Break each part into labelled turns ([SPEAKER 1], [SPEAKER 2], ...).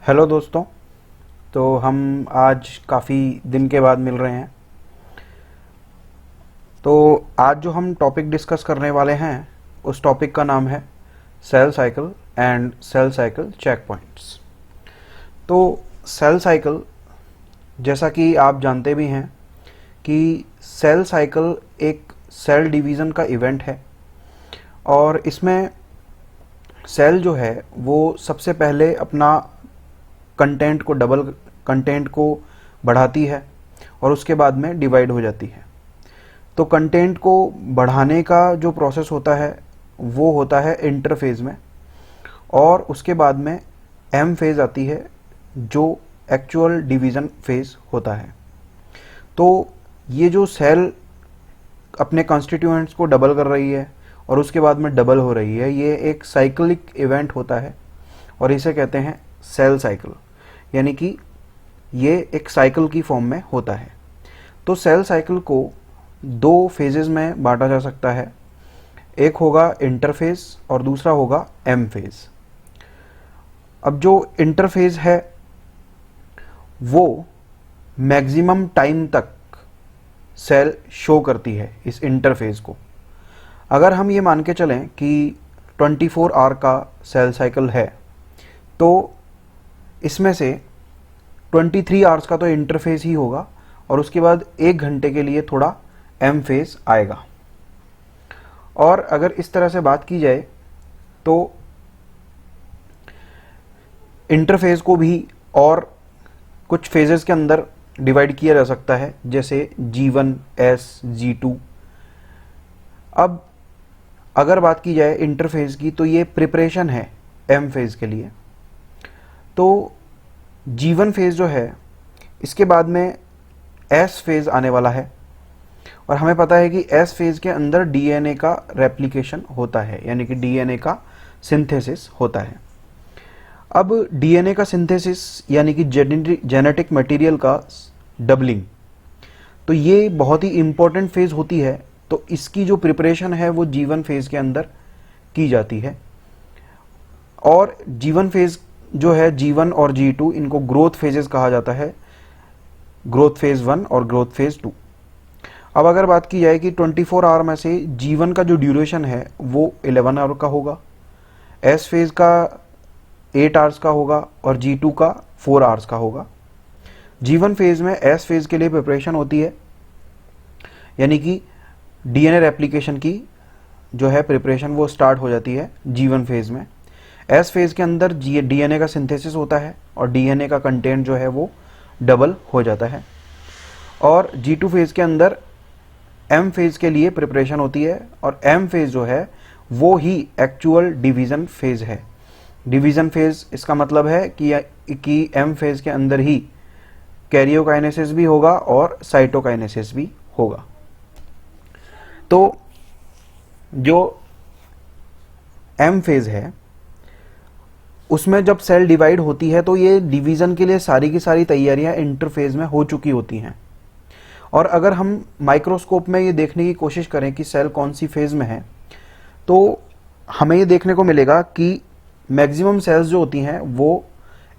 [SPEAKER 1] Hello दोस्तों। तो हम आज काफ़ी दिन के बाद मिल रहे हैं। तो आज जो हम टॉपिक डिस्कस करने वाले हैं उस टॉपिक का नाम है cell cycle and cell cycle check points. तो सेल साइकिल, जैसा कि आप जानते भी हैं कि सेल साइकिल एक सेल डिवीज़न का इवेंट है और इसमें सेल जो है वो सबसे पहले अपना कंटेंट को बढ़ाती है और उसके बाद में डिवाइड हो जाती है। तो कंटेंट को बढ़ाने का जो प्रोसेस होता है वो होता है इंटरफेज में, और उसके बाद में एम फेज़ आती है जो एक्चुअल डिवीज़न फेज़ होता है। तो ये जो सेल अपने कॉन्स्टिट्यूएंट्स को डबल कर रही है और उसके बाद में डबल हो रही है, ये एक साइक्लिक इवेंट होता है और इसे कहते हैं सेल साइकिल, यानी कि ये एक साइकिल की फॉर्म में होता है। तो सेल साइकिल को दो फेजेस में बांटा जा सकता है, एक होगा इंटरफेज और दूसरा होगा एम फेज। अब जो इंटरफेज है वो मैक्सिमम टाइम तक सेल शो करती है इस इंटरफेज को। अगर हम ये मान के चलें कि 24 आवर का सेल साइकिल है तो इसमें से 23 आवर्स का तो इंटरफेस ही होगा और उसके बाद 1 घंटे के लिए थोड़ा एम फेज आएगा। और अगर इस तरह से बात की जाए तो इंटरफेस को भी और कुछ फेजेस के अंदर डिवाइड किया जा सकता है, जैसे G1, S, G2। अब अगर बात की जाए इंटरफेस की तो ये प्रिपरेशन है एम फेज के लिए। तो G1 फेज जो है इसके बाद में S फेज आने वाला है और हमें पता है कि S फेज के अंदर DNA का रेप्लिकेशन होता है, यानी कि DNA का सिंथेसिस होता है। अब DNA का सिंथेसिस यानी कि जेनेटिक मटेरियल का डबलिंग, तो ये बहुत ही इम्पोर्टेंट फेज होती है। तो इसकी जो प्रिपरेशन है वो G1 फेज के अंदर की जाती है। और G1 फेज जो है, G1 और G2, इनको ग्रोथ फेजेस कहा जाता है, ग्रोथ फेज 1 और ग्रोथ फेज 2। अब अगर बात की जाए कि 24 आवर में से G1 का जो ड्यूरेशन है वो 11 आवर का होगा, S फेज का 8 आवर्स का होगा और G2 का 4 आवर्स का होगा। G1 फेज में S फेज के लिए प्रिपरेशन होती है, यानी कि DNA रेप्लिकेशन की जो है प्रिपरेशन वो स्टार्ट हो जाती है G1 फेज में। S फेज के अंदर DNA का सिंथेसिस होता है और DNA का कंटेंट जो है वो डबल हो जाता है। और G2 फेज के अंदर M फेज के लिए प्रिपरेशन होती है और M फेज जो है वो ही एक्चुअल डिवीज़न फेज है। डिवीज़न फेज इसका मतलब है कि M फेज के अंदर ही कैरियोकाइनेसिस भी होगा और साइटोकाइनेसिस भी होगा। तो जो M फेज है उसमें जब सेल डिवाइड होती है तो ये डिवीज़न के लिए सारी की सारी तैयारियां इंटरफेज में हो चुकी होती हैं। और अगर हम माइक्रोस्कोप में ये देखने की कोशिश करें कि सेल कौन सी फेज में है तो हमें ये देखने को मिलेगा कि मैक्सिमम सेल्स जो होती हैं वो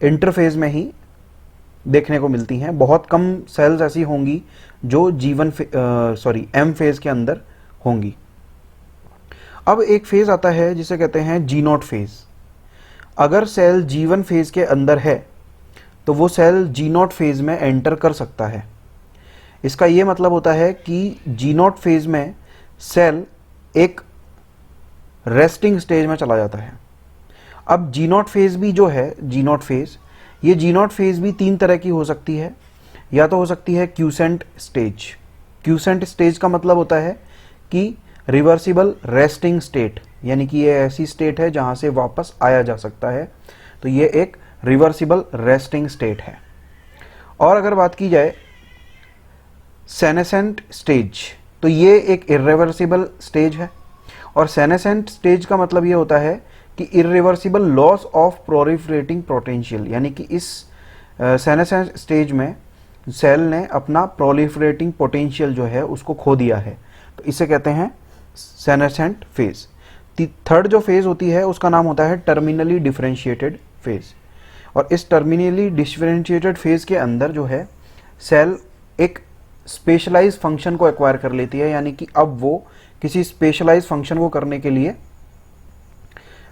[SPEAKER 1] इंटरफेज में ही देखने को मिलती हैं। बहुत कम सेल्स ऐसी होंगी जो एम फेज के अंदर होंगी। अब एक फेज आता है जिसे कहते हैं G0 फेज। अगर सेल G1 फेज के अंदर है तो वो सेल G0 फेज में एंटर कर सकता है। इसका ये मतलब होता है कि G0 फेज में सेल एक रेस्टिंग स्टेज में चला जाता है। अब G0 फेज भी जो है, G0 फेज, ये G0 फेज भी 3 तरह की हो सकती है। या तो हो सकती है क्यूसेंट स्टेज। क्यूसेंट स्टेज का मतलब होता है कि रिवर्सिबल रेस्टिंग स्टेट, यानी कि ये ऐसी स्टेट है जहां से वापस आया जा सकता है। तो ये एक रिवर्सिबल रेस्टिंग स्टेट है। और अगर बात की जाए सेनेसेंट स्टेज, तो ये एक इर्रिवर्सिबल स्टेज है। और सेनेसेंट स्टेज का मतलब ये होता है कि irreversible loss of proliferating potential, यानी कि इस सेनेसेंट स्टेज में सेल ने अपना प्रोलिफरेटिंग पोटेंशियल जो है उसको खो दिया है। तो इसे कहते हैं सेनेसेंट फेज। थर्ड जो फेज होती है उसका नाम होता है टर्मिनली डिफरेंशिएटेड फेज। और इस टर्मिनली डिफरेंशिएटेड फेज के अंदर जो है सेल एक स्पेशलाइज फंक्शन को एक्वायर कर लेती है, यानी कि अब वो किसी स्पेशलाइज फंक्शन को करने के लिए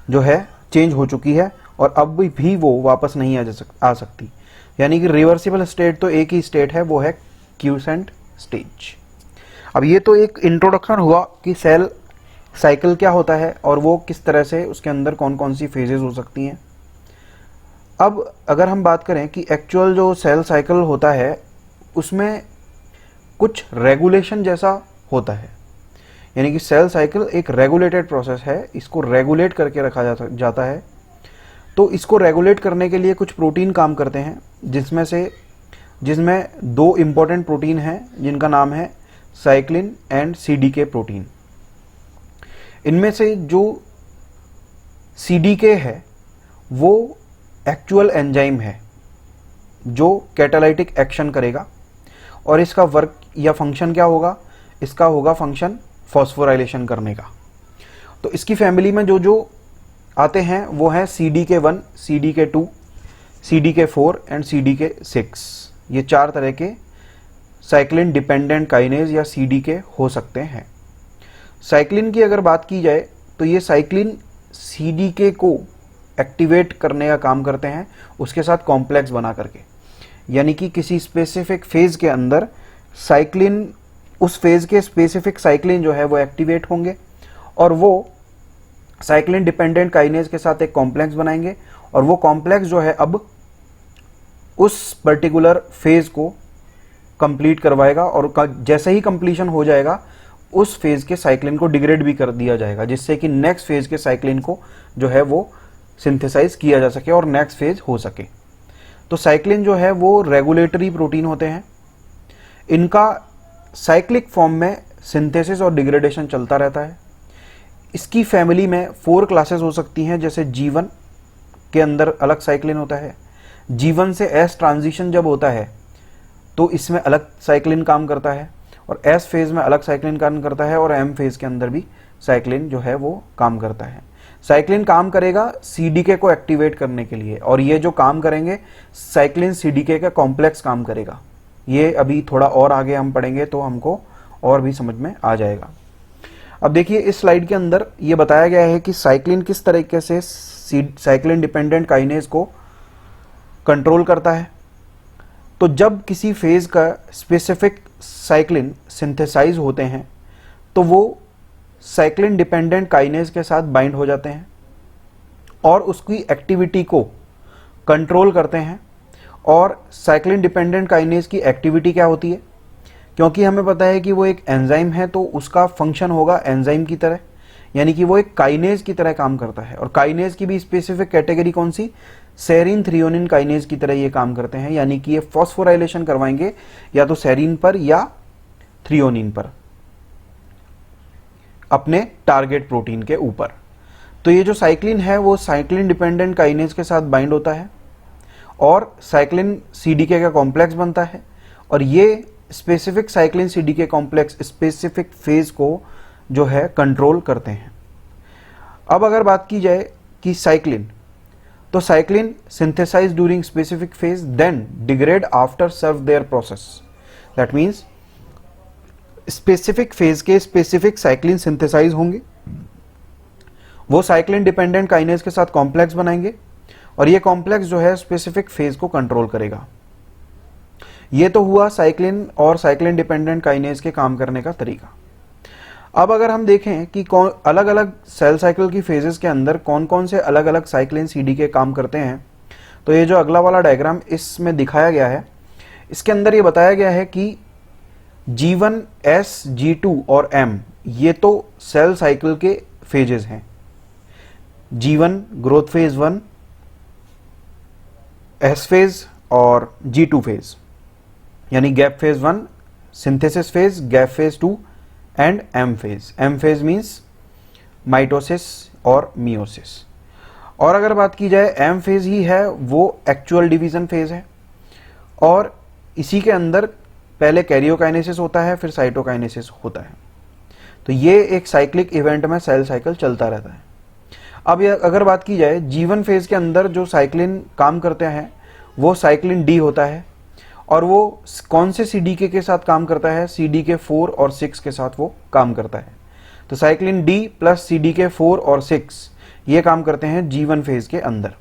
[SPEAKER 1] जो है चेंज हो चुकी है और अब भी वो वापस नहीं आ सकती। यानी कि रिवर्सिबल स्टेट तो एक ही स्टेट है, वो है क्यूसेंट स्टेज। अब ये तो एक इंट्रोडक्शन हुआ कि सेल साइकिल क्या होता है और वो किस तरह से उसके अंदर कौन कौन सी फेजेस हो सकती हैं। अब अगर हम बात करें कि एक्चुअल जो सेल साइकिल होता है उसमें कुछ रेगुलेशन जैसा होता है, यानी कि सेल साइकिल एक रेगुलेटेड प्रोसेस है, इसको रेगुलेट करके रखा जाता है। तो इसको रेगुलेट करने के लिए कुछ प्रोटीन काम करते हैं, जिसमें दो इम्पॉर्टेंट प्रोटीन हैं जिनका नाम है साइक्लिन एंड सीडीके प्रोटीन। इनमें से जो सीडीके है वो एक्चुअल एंजाइम है जो कैटालाइटिक एक्शन करेगा और इसका वर्क या फंक्शन क्या होगा, इसका होगा फंक्शन फॉस्फोराइलेशन करने का। तो इसकी फैमिली में जो जो आते हैं वो हैं CDK1, CDK2, CDK4 and CDK6। ये 4 तरह के साइक्लिन डिपेंडेंट काइनेज या CDK हो सकते हैं। साइक्लिन की अगर बात की जाए तो ये साइक्लिन CDK को एक्टिवेट करने का काम करते हैं उसके साथ कॉम्प्लेक्स बना करके, यानी कि किसी स्पेसिफिक फेज के अंदर साइक्लिन, उस फेज के स्पेसिफिक साइक्लिन जो है वो एक्टिवेट होंगे और वो साइक्लिन डिपेंडेंट काइनेज के साथ एक कॉम्प्लेक्स बनाएंगे और वो कॉम्प्लेक्स जो है अब उस पर्टिकुलर फेज को कंप्लीट करवाएगा और जैसे ही कंप्लीशन हो जाएगा उस फेज के साइक्लिन को डिग्रेड भी कर दिया जाएगा, जिससे कि नेक्स्ट फेज के साइक्लिन को जो है वो सिंथेसाइज किया जा सके और नेक्स्ट फेज हो सके। तो साइक्लिन जो है वो रेगुलेटरी प्रोटीन होते हैं। इनका साइक्लिक फॉर्म में सिंथेसिस और डिग्रेडेशन चलता रहता है। इसकी फैमिली में 4 क्लासेस हो सकती हैं, जैसे G1 के अंदर अलग साइक्लिन होता है। G1 से S ट्रांजिशन जब होता है तो इसमें अलग साइक्लिन काम करता है और S फेज में अलग साइक्लिन काम करता है और M फेज के अंदर भी साइक्लिन जो है वो काम करता है। साइक्लिन काम करेगा CDK को एक्टिवेट करने के लिए और ये जो काम करेंगे साइक्लिन CDK का कॉम्प्लेक्स काम करेगा। ये अभी थोड़ा और आगे हम पढ़ेंगे तो हमको और भी समझ में आ जाएगा। अब देखिए इस स्लाइड के अंदर ये बताया गया है कि साइक्लिन किस तरीके से साइक्लिन डिपेंडेंट काइनेज को कंट्रोल करता है। तो जब किसी फेज का स्पेसिफिक साइक्लिन सिंथेसाइज होते हैं तो वो साइक्लिन डिपेंडेंट काइनेज के साथ बाइंड हो जाते हैं और उसकी एक्टिविटी को कंट्रोल करते हैं। और साइक्लिन डिपेंडेंट काइनेज की एक्टिविटी क्या होती है, क्योंकि हमें पता है कि वो एक एंजाइम है तो उसका फंक्शन होगा एंजाइम की तरह, यानी कि वो एक काइनेज की तरह काम करता है। और काइनेज की भी स्पेसिफिक कैटेगरी कौन सी, सेरीन थ्रियोनिन काइनेज की तरह ये काम करते हैं, यानी कि ये फॉस्फोराइलेशन करवाएंगे या तो सेरीन पर या थ्रियोनिन पर अपने टारगेट प्रोटीन के ऊपर। तो ये जो साइक्लिन है वो साइक्लिन डिपेंडेंट काइनेज के साथ बाइंड होता है और साइक्लिन CDK का कॉम्प्लेक्स बनता है और ये specific cyclin CDK complex specific phase को जो है कंट्रोल करते हैं। अब अगर बात की जाए कि साइक्लिन, तो cyclin synthesize during specific phase then degrade after serve their process. That means specific phase के स्पेसिफिक साइक्लिन सिंथेसाइज होंगे, वो साइक्लिन डिपेंडेंट काइनेज के साथ कॉम्प्लेक्स बनाएंगे और ये कॉम्प्लेक्स जो है स्पेसिफिक फेज को कंट्रोल करेगा। ये तो हुआ साइक्लिन और साइक्लिन डिपेंडेंट काइनेज के काम करने का तरीका। अब अगर हम देखें कि कौन अलग अलग सेल साइकिल की फेजेस के अंदर कौन कौन से अलग अलग साइक्लिन CDK काम करते हैं, तो ये जो अगला वाला डायग्राम इसमें दिखाया गया है, इसके अंदर ये बताया गया है कि G1, S, G2 और M ये तो सेल साइकिल के फेजेस हैं। G1 growth phase 1, S phase और G2 फेज, यानी gap phase 1, synthesis phase, gap phase 2 and M phase. M phase means mitosis और मियोसिस। और अगर बात की जाए M फेज ही है वो एक्चुअल डिवीजन फेज है और इसी के अंदर पहले कैरियोकाइनेसिस होता है फिर साइटोकाइनेसिस होता है। तो ये एक साइक्लिक इवेंट में सेल साइकिल चलता रहता है। अब ये अगर बात की जाए G1 फेज के अंदर जो साइक्लिन काम करते हैं वो साइक्लिन डी होता है, और वो कौन से CDK के साथ काम करता है, CDK 4 और 6 के साथ वो काम करता है। तो साइक्लिन डी प्लस CDK 4 और 6 ये काम करते हैं G1 फेज के अंदर।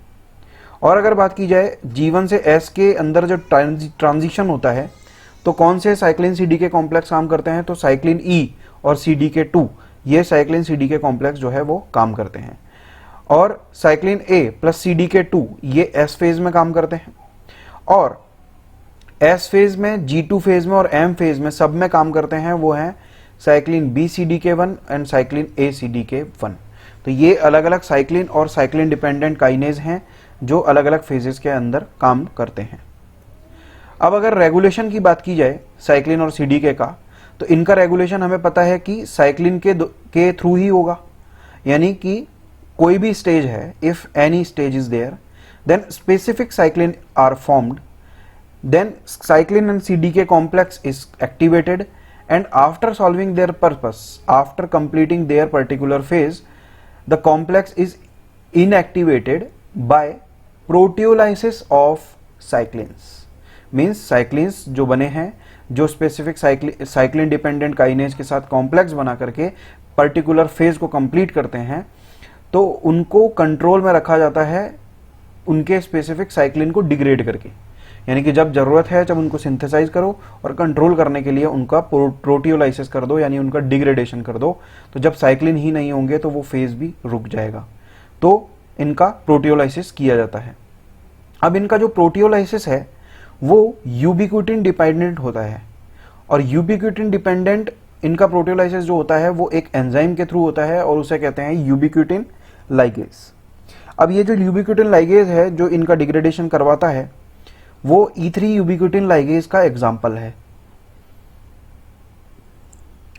[SPEAKER 1] और अगर बात की जाए G1 से S के अंदर जो ट्रांजिशन होता है तो कौन से साइक्लिन CDK कॉम्प्लेक्स काम करते हैं, तो साइक्लिन E और CDK 2 ये साइक्लिन CDK कॉम्प्लेक्स जो है वो काम करते हैं। और साइक्लिन A प्लस CDK 2 ये S फेज में काम करते हैं, और S फेज में, G2 फेज में और M फेज में सब में काम करते हैं वो हैं cyclin B CDK 1 and cyclin A CDK 1। तो ये अलग अलग साइक्लिन और साइक्लिन डिपेंडेंट काइनेज हैं जो अलग अलग फेजेस के अंदर काम करते हैं। अब अगर रेगुलेशन की बात की जाए साइक्लिन और CDK का, तो इनका रेगुलेशन हमें पता है कि साइक्लिन के थ्रू ही होगा, यानी कि कोई भी स्टेज है, if any stage is there then specific cyclin are formed, then cyclin and CDK complex is activated, and after solving their purpose, after completing their particular phase, the complex is inactivated by proteolysis of cyclins। means cyclins जो बने हैं, जो specific cyclin dependent kinase के साथ complex बना करके particular phase को complete करते हैं, तो उनको कंट्रोल में रखा जाता है उनके स्पेसिफिक साइक्लिन को डिग्रेड करके, यानी कि जब जरूरत है जब उनको सिंथेसाइज करो और कंट्रोल करने के लिए उनका प्रोटियोलाइसिस कर दो, यानी उनका डिग्रेडेशन कर दो। तो जब साइक्लिन ही नहीं होंगे तो वो फेज भी रुक जाएगा, तो इनका प्रोटियोलाइसिस किया जाता है। अब इनका जो प्रोटियोलाइसिस है वो यूबिक्विटिन डिपेंडेंट होता है, और यूबिक्विटिन डिपेंडेंट इनका प्रोटियोलाइसिस जो होता है वो एक एंजाइम के थ्रू होता है, और उसे कहते हैं यूबिक्विटिन लाइगेज। अब ये जो यूबिक्विटिन लाइगेज है जो इनका डिग्रेडेशन करवाता है वो E3 यूबिक्विटिन लाइगेज का एग्जाम्पल है।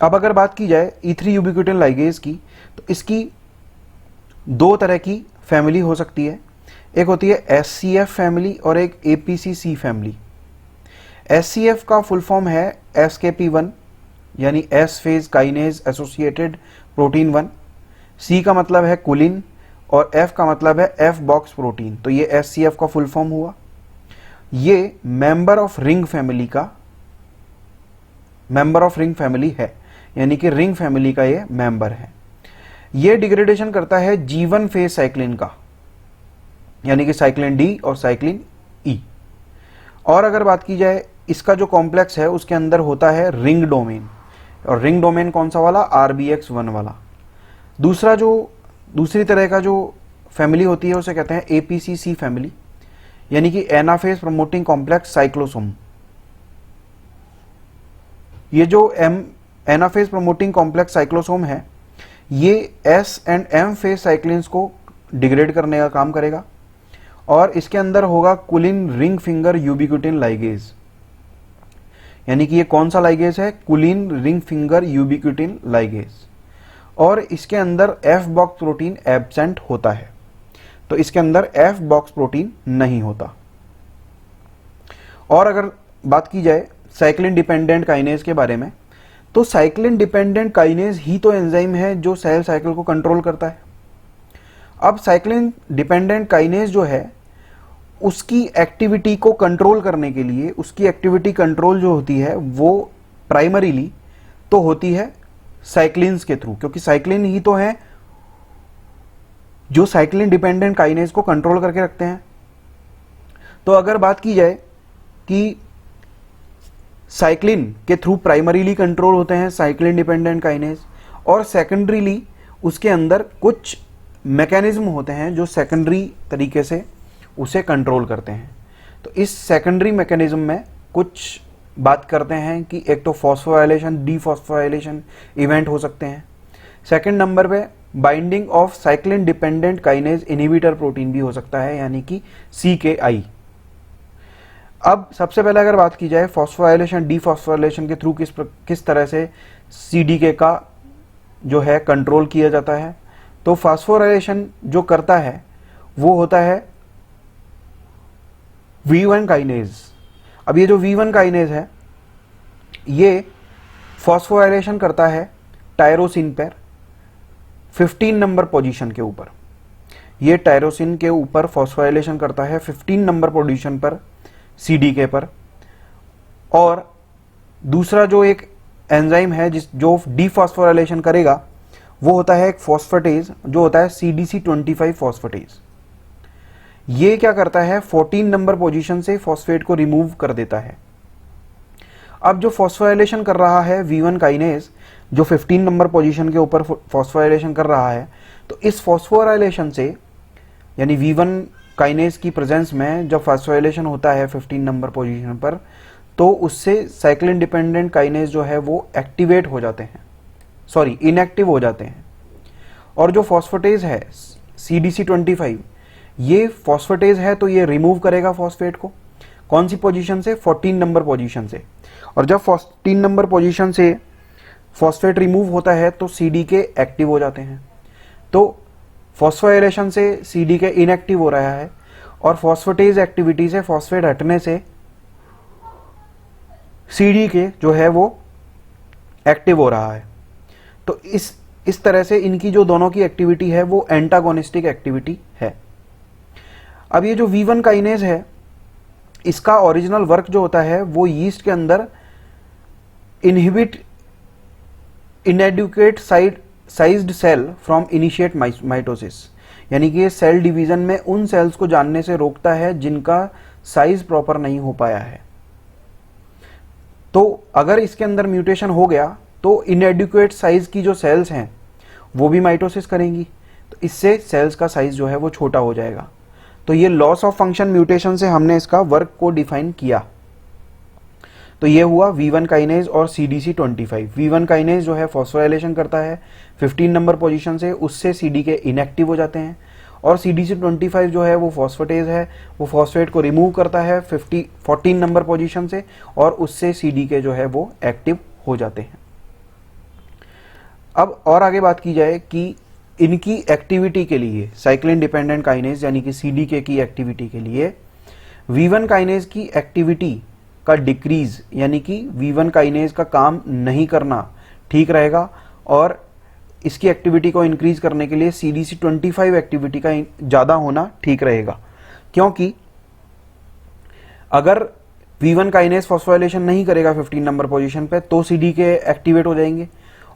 [SPEAKER 1] अब अगर बात की जाए E3 यूबिक्विटिन लाइगेज की, तो इसकी दो तरह की फैमिली हो सकती है, एक होती है SCF फैमिली और एक APCC फैमिली। SCF का फुल फॉर्म है SKP1 यानी S phase kinase associated protein 1, C का मतलब है कुलिन और F का मतलब है F बॉक्स प्रोटीन, तो ये SCF का फुल फॉर्म हुआ। ये मेंबर ऑफ रिंग फैमिली है, यानी कि रिंग फैमिली का ये मेंबर है। ये डिग्रेडेशन करता है G1 फेज साइक्लिन का, यानी कि साइक्लिन डी और साइक्लिन ई। और अगर बात की जाए इसका जो कॉम्प्लेक्स है उसके अंदर होता है रिंग डोमेन, और रिंग डोमेन कौन सा वाला, RBX1 वाला। दूसरी तरह का जो फैमिली होती है उसे कहते हैं APCC फैमिली, यानी कि एनाफेज प्रमोटिंग कॉम्प्लेक्स साइक्लोसोम। ये जो एनाफेज प्रमोटिंग कॉम्प्लेक्स साइक्लोसोम है ये S and M phase cyclins को डिग्रेड करने का काम करेगा, और इसके अंदर होगा कुलिन रिंग फिंगर यूबिक्विटिन लाइगेज, यानी कि ये कौन सा लाइगेज है, कुलिन रिंग फिंगर यूबिक्विटिन लाइगेज। और इसके अंदर F बॉक्स प्रोटीन एब्सेंट होता है, तो इसके अंदर F बॉक्स प्रोटीन नहीं होता। और अगर बात की जाए साइक्लिन डिपेंडेंट काइनेज के बारे में, तो साइक्लिन डिपेंडेंट काइनेज ही तो एंजाइम है जो सेल साइकिल को कंट्रोल करता है। अब साइक्लिन डिपेंडेंट काइनेज जो है उसकी एक्टिविटी को कंट्रोल करने के लिए, उसकी एक्टिविटी कंट्रोल जो होती है वो प्राइमरीली तो होती है साइक्लिन्स के थ्रू, क्योंकि साइक्लिन ही तो है जो साइक्लिन डिपेंडेंट काइनेज को कंट्रोल करके रखते हैं। तो अगर बात की जाए कि साइक्लिन के थ्रू प्राइमरीली कंट्रोल होते हैं साइक्लिन डिपेंडेंट काइनेज, और सेकेंडरीली उसके अंदर कुछ मैकेनिज्म होते हैं जो सेकेंडरी तरीके से उसे कंट्रोल करते हैं। तो इस सेकेंडरी मैकेनिज्म में कुछ बात करते हैं कि एक तो फॉस्फोराइलेशन, डीफॉस्फोराइलेशन इवेंट हो सकते हैं। सेकंड नंबर पे binding of cyclin dependent kinase inhibitor protein भी हो सकता है, यानी कि CKI। अब सबसे पहले अगर बात की जाए फॉस्फोराइलेशन डीफॉस्फोराइलेशन के थ्रू किस तरह से CDK का जो है कंट्रोल किया जाता है, तो फॉस्फोराइलेशन जो करता है वो होता है V1 काइनेज। अब ये जो V1 काइनेज है ये फॉस्फोराइलेशन करता है टायरोसिन पर 15 नंबर पोजीशन के ऊपर, ये टायरोसिन के ऊपर फॉस्फोराइलेशन करता है 15 नंबर पोजीशन पर सीडीके पर। और दूसरा जो एक एंजाइम है जो डीफॉस्फोराइलेशन करेगा वो होता है एक फॉस्फेटेज जो होता है CDC25 फॉस्फेटेज। ये क्या करता है 14 नंबर पोजीशन से फॉस्फेट को रिमूव कर देता है। अब जो फॉस्फोराइलेशन कर रहा है V1 काइनेज जो 15 नंबर पोजीशन के ऊपर फॉस्फोराइलेशन कर रहा है, तो इस फॉस्फोराइलेशन से यानी V1 काइनेज की प्रेजेंस में जब फॉस्फोराइलेशन होता है 15 नंबर पोजीशन पर, तो उससे साइक्लिन डिपेंडेंट काइनेज जो है वो एक्टिवेट हो जाते हैं, सॉरी इनएक्टिव हो जाते हैं। और जो फॉस्फेटेज है CDC25, ये फॉस्फेटेज है तो ये रिमूव करेगा फॉस्फेट को। कौन सी पोजीशन से? 14 नंबर पोजीशन से। और जब 14 नंबर पोजीशन से फॉस्फेट रिमूव होता है तो CDK एक्टिव हो जाते हैं। तो फॉस्फोराइलेशन से CDK इनएक्टिव हो रहा है और फॉस्फेटेज एक्टिविटी से फॉस्फेट हटने से CDK जो है वो एक्टिव हो रहा है। तो इस तरह से इनकी जो दोनों की एक्टिविटी है वो एंटागोनिस्टिक एक्टिविटी है। अब ये जो V1 काइनेज है इसका ओरिजिनल वर्क जो होता है वो यीस्ट के अंदर inhibit inadequate sized cell from initiate mitosis, यानी कि ये सेल डिवीजन में उन सेल्स को जानने से रोकता है जिनका साइज प्रॉपर नहीं हो पाया है। तो अगर इसके अंदर म्यूटेशन हो गया तो इनएडुकेट साइज की जो सेल्स हैं वो भी माइटोसिस करेंगी, तो इससे सेल्स का साइज जो है वो छोटा हो जाएगा। तो ये लॉस ऑफ फंक्शन म्यूटेशन से हमने इसका वर्क को डिफाइन किया। तो ये हुआ V1 काइनेज और CDC25। V1 काइनेज जो है फॉस्फोराइलेशन करता है 15 नंबर पोजीशन से, उससे CDK इनएक्टिव हो जाते हैं। और CDC25 जो है वो फॉस्फेटेज है, वो फॉस्फेट को रिमूव करता है 14 नंबर पोजीशन से और उससे CDK जो है वो एक्टिव हो जाते हैं। अब और आगे बात की जाए कि इनकी एक्टिविटी के लिए साइक्लिन डिपेंडेंट काइनेज यानी कि CDK की एक्टिविटी के लिए V1 काइनेज की एक्टिविटी का डिक्रीज यानी कि V1 काइनेज का काम नहीं करना ठीक रहेगा और इसकी एक्टिविटी को इंक्रीज करने के लिए CDC25 एक्टिविटी का ज़्यादा होना ठीक रहेगा। क्योंकि अगर V1 काइनेज फॉस्फोराइलेशन नहीं करेगा 15 नंबर पोजीशन पे तो CDK एक्टिवेट हो जाएंगे,